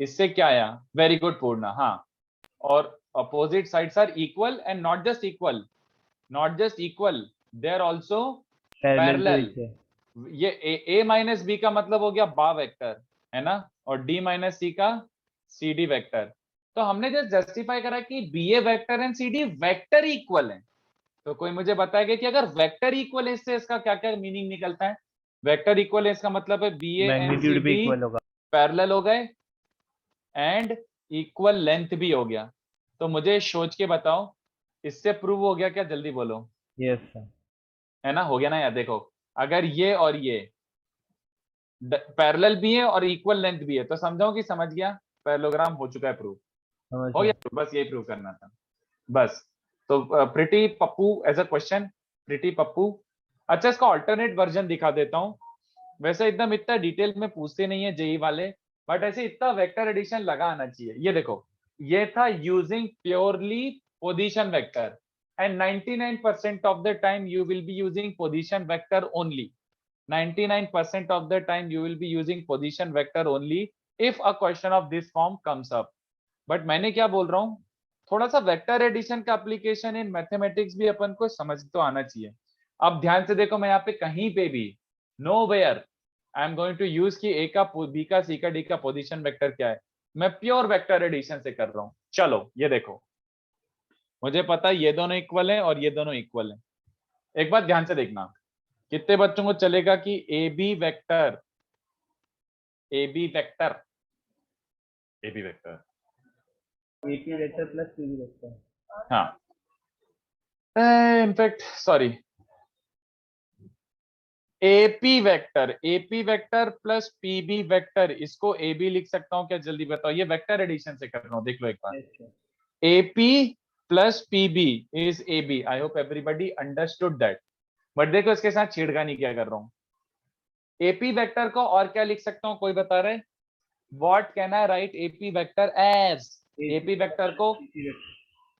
इससे क्या आया? वेरी गुड पूर्णा। हाँ, और opposite sides are equal and not just equal, they are also parallel। ये a माइनस बी का मतलब हो गया बा वेक्टर, है ना, और d माइनस सी का cd वेक्टर। तो हमने जस्ट जस्टिफाई करा कि ba vector and cd vector equal है। तो कोई मुझे बताएगा कि अगर वेक्टर इक्वल है इससे इसका क्या क्या मीनिंग निकलता है? वेक्टर इक्वल है इसका मतलब है ba एंड मैग्नीट्यूड भी इक्वल cd होगा। पैरेलल हो गए एंड इक्वल लेंथ भी हो गया। तो मुझे सोच के बताओ, इससे प्रूव हो गया क्या? जल्दी बोलो। Yes sir. है ना, हो गया ना यार। देखो, अगर ये और ये पैरेलल भी है और इक्वल लेंथ भी है तो समझाओ कि समझ गया, पैरेललोग्राम हो चुका है प्रूव। हो गया, बस यही प्रूव करना था बस। तो प्रिटी पप्पू एज अ क्वेश्चन, प्रिटी पप्पू। अच्छा, इसका ऑल्टरनेट वर्जन दिखा देता हूँ। वैसे एकदम इतना डिटेल में पूछते नहीं है जेई वाले, बट ऐसे इतना वेक्टर एडिशन लगा आना चाहिए। ये देखो, ये था using purely position vector and 99% of the time you will be using position vector only. 99% of the time you will be using position vector only if a question of this form comes up। But मैंने क्या बोल रहा हूँ, थोड़ा सा vector addition का application in mathematics भी अपन को समझ तो आना चाहिए। अब ध्यान से देखो, मैं यहाँ पे कहीं पे भी no where I am going to use कि ए का बी का सी का डी का पोजीशन वेक्टर क्या है, मैं प्योर वेक्टर एडिशन से कर रहा हूँ। चलो ये देखो, मुझे पता है ये दोनों इक्वल है और ये दोनों इक्वल है। एक बात ध्यान से देखना, कितने बच्चों को चलेगा कि A B vector plus PB vector. हाँ, in fact sorry, AP vector plus PB vector, इसको ए बी लिख सकता हूँ क्या? जल्दी बताओ। ये वेक्टर एडिशन से कर रहा हूँ, देख लो एक बार। AP plus PB is A B. I hope everybody understood that. But देखो इसके साथ छेड़खानी क्या कर रहा हूँ। एपी वेक्टर को और क्या लिख सकता हूँ, कोई बता रहे? What can I write AP vector as? AP vector को,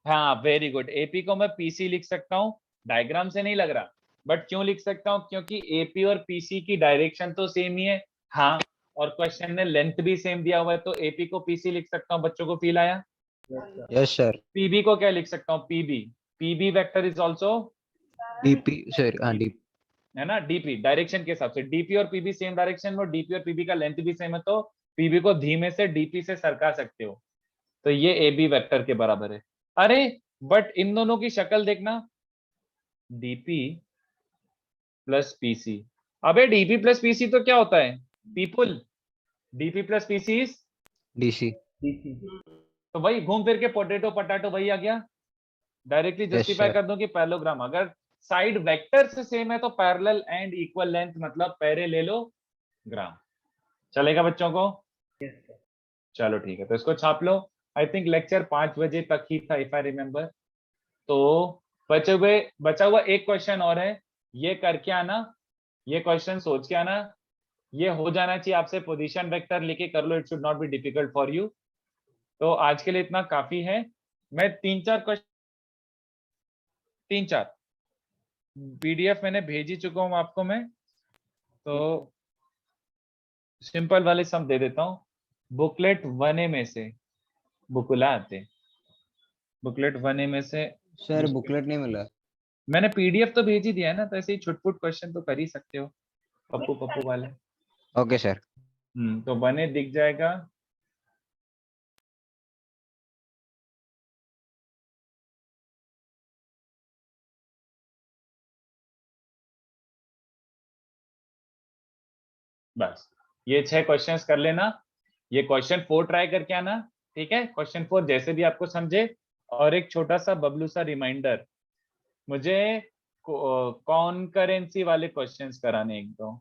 हाँ वेरी गुड, एपी को मैं पीसी लिख सकता हूँ। डायग्राम से नहीं लग रहा, बट क्यों लिख सकता हूँ? क्योंकि एपी और पीसी की डायरेक्शन तो सेम ही है। हाँ, और क्वेश्चन में लेंथ भी सेम दिया हुआ है, तो एपी को पीसी लिख सकता हूँ। बच्चों को फील आया? Yes sir. पीबी को क्या लिख सकता हूँ? PB vector is also DP sir. हाँ डीपी है ना, डीपी डायरेक्शन के हिसाब से। डीपी और पीबी सेम डायरेक्शन में, डीपी और पीबी का लेंथ भी सेम है, तो पीबी को धीमे से डीपी से सरका सकते हो। तो ये ए बी वेक्टर के बराबर है। अरे बट इन दोनों की शक्ल देखना, डीपी प्लस पीसी। अबे डीपी प्लस पीसी तो क्या होता है people? DP plus PC is DC. तो वही घूम फिर के पोटैटो पटाटो वही आ गया। डायरेक्टली जस्टिफाई कर दूं कि पैरेललोग्राम, अगर साइड वेक्टर से सेम है तो पैरेलल एंड इक्वल लेंथ मतलब पैरेलेलोग्राम। चलेगा बच्चों को? चलो ठीक है, तो इसको छाप लो। आई थिंक लेक्चर 5 बजे तक ही था इफ आई रिमेम्बर। तो बचा हुआ एक क्वेश्चन और है, ये करके आना, ये क्वेश्चन सोच के आना, ये हो जाना चाहिए आपसे। पोजीशन वेक्टर लेके कर लो, it should not be difficult for you. तो आज के लिए इतना काफी है। मैं 3-4 पीडीएफ मैंने भेज ही चुका हूं आपको मैं, तो सिंपल वाले सम दे देता हूं। बुकलेट 1A में से बुकुला आते, बुकलेट 1A में से। सर बुकलेट नहीं मिला। मैंने पीडीएफ तो भेज ही दिया है ना, तो ऐसे ही छुटपुट क्वेश्चन तो कर ही सकते हो पप्पू वाले। Okay sir. तो 1A दिख जाएगा। बस ये 6 क्वेश्चंस कर लेना। ये क्वेश्चन 4 ट्राई करके आना, ठीक है? क्वेश्चन 4 जैसे भी आपको समझे। और एक छोटा सा बबलू सा रिमाइंडर, मुझे कॉन्करेंसी वाले क्वेश्चंस कराने एक दो।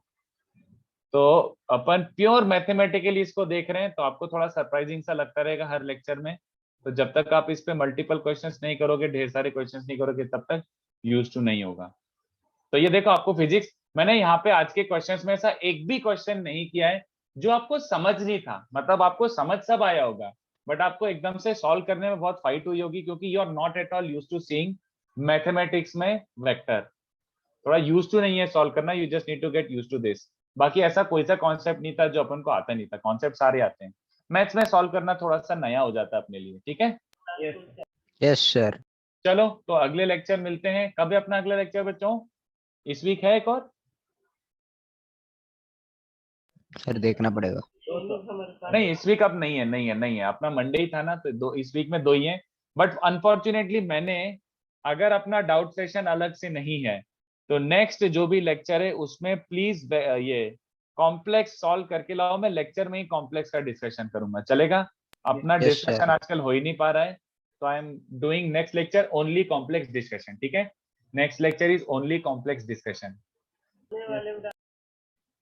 तो अपन प्योर मैथमेटिकली इसको देख रहे हैं, तो आपको थोड़ा सरप्राइजिंग सा लगता रहेगा हर लेक्चर में। तो जब तक आप इस पे मल्टीपल क्वेश्चंस नहीं करोगे, ढेर सारे क्वेश्चंस नहीं करोगे, तब तक यूज टू नहीं होगा। तो ये देखो, आपको फिजिक्स, मैंने यहाँ पे आज के क्वेश्चंस में ऐसा एक भी क्वेश्चन नहीं किया है जो आपको समझ नहीं था। मतलब आपको समझ सब आया होगा, बट आपको एकदम से सॉल्व करने में बहुत फाइट हुई होगी, क्योंकि you are not at all used to seeing mathematics में वेक्टर थोड़ा यूज टू नहीं है सॉल्व करना, you just need to get use to this. बाकी ऐसा कोई सा कॉन्सेप्ट नहीं था जो अपन को आता नहीं था, कॉन्सेप्ट सारे आते हैं। मैथ्स में सॉल्व करना थोड़ा सा नया हो जाता है अपने लिए, ठीक है। Yes sir. चलो तो अगले लेक्चर मिलते हैं। कब है अपना अगला लेक्चर बच्चों? इस वीक है एक और? सर देखना पड़ेगा। नहीं इस वीक अब नहीं है अपना मंडे ही था ना, तो दो इस वीक में 2 ही है। बट अनफॉर्चुनेटली मैंने, अगर अपना डाउट सेशन अलग से नहीं है तो नेक्स्ट जो भी लेक्चर है उसमें प्लीज ये कॉम्प्लेक्स सॉल्व करके लाओ। मैं लेक्चर में ही कॉम्प्लेक्स का डिस्कशन करूंगा, चलेगा? अपना Yes, डिस्कशन sir. आजकल हो ही नहीं पा रहा है, तो I am doing next lecture only complex discussion, ठीक है। Next lecture is only complex discussion,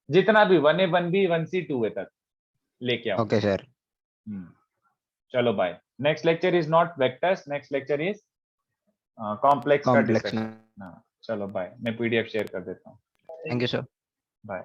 जितना भी 1A 1B 1C 2A तक लेके आओ। Okay sir. चलो bye. Next lecture is not vectors, next lecture is complex का कॉम्प्लेक्स। डिस्कशन। चलो बाय, मैं PDF शेयर कर देता हूँ। Thank you sir. बाय।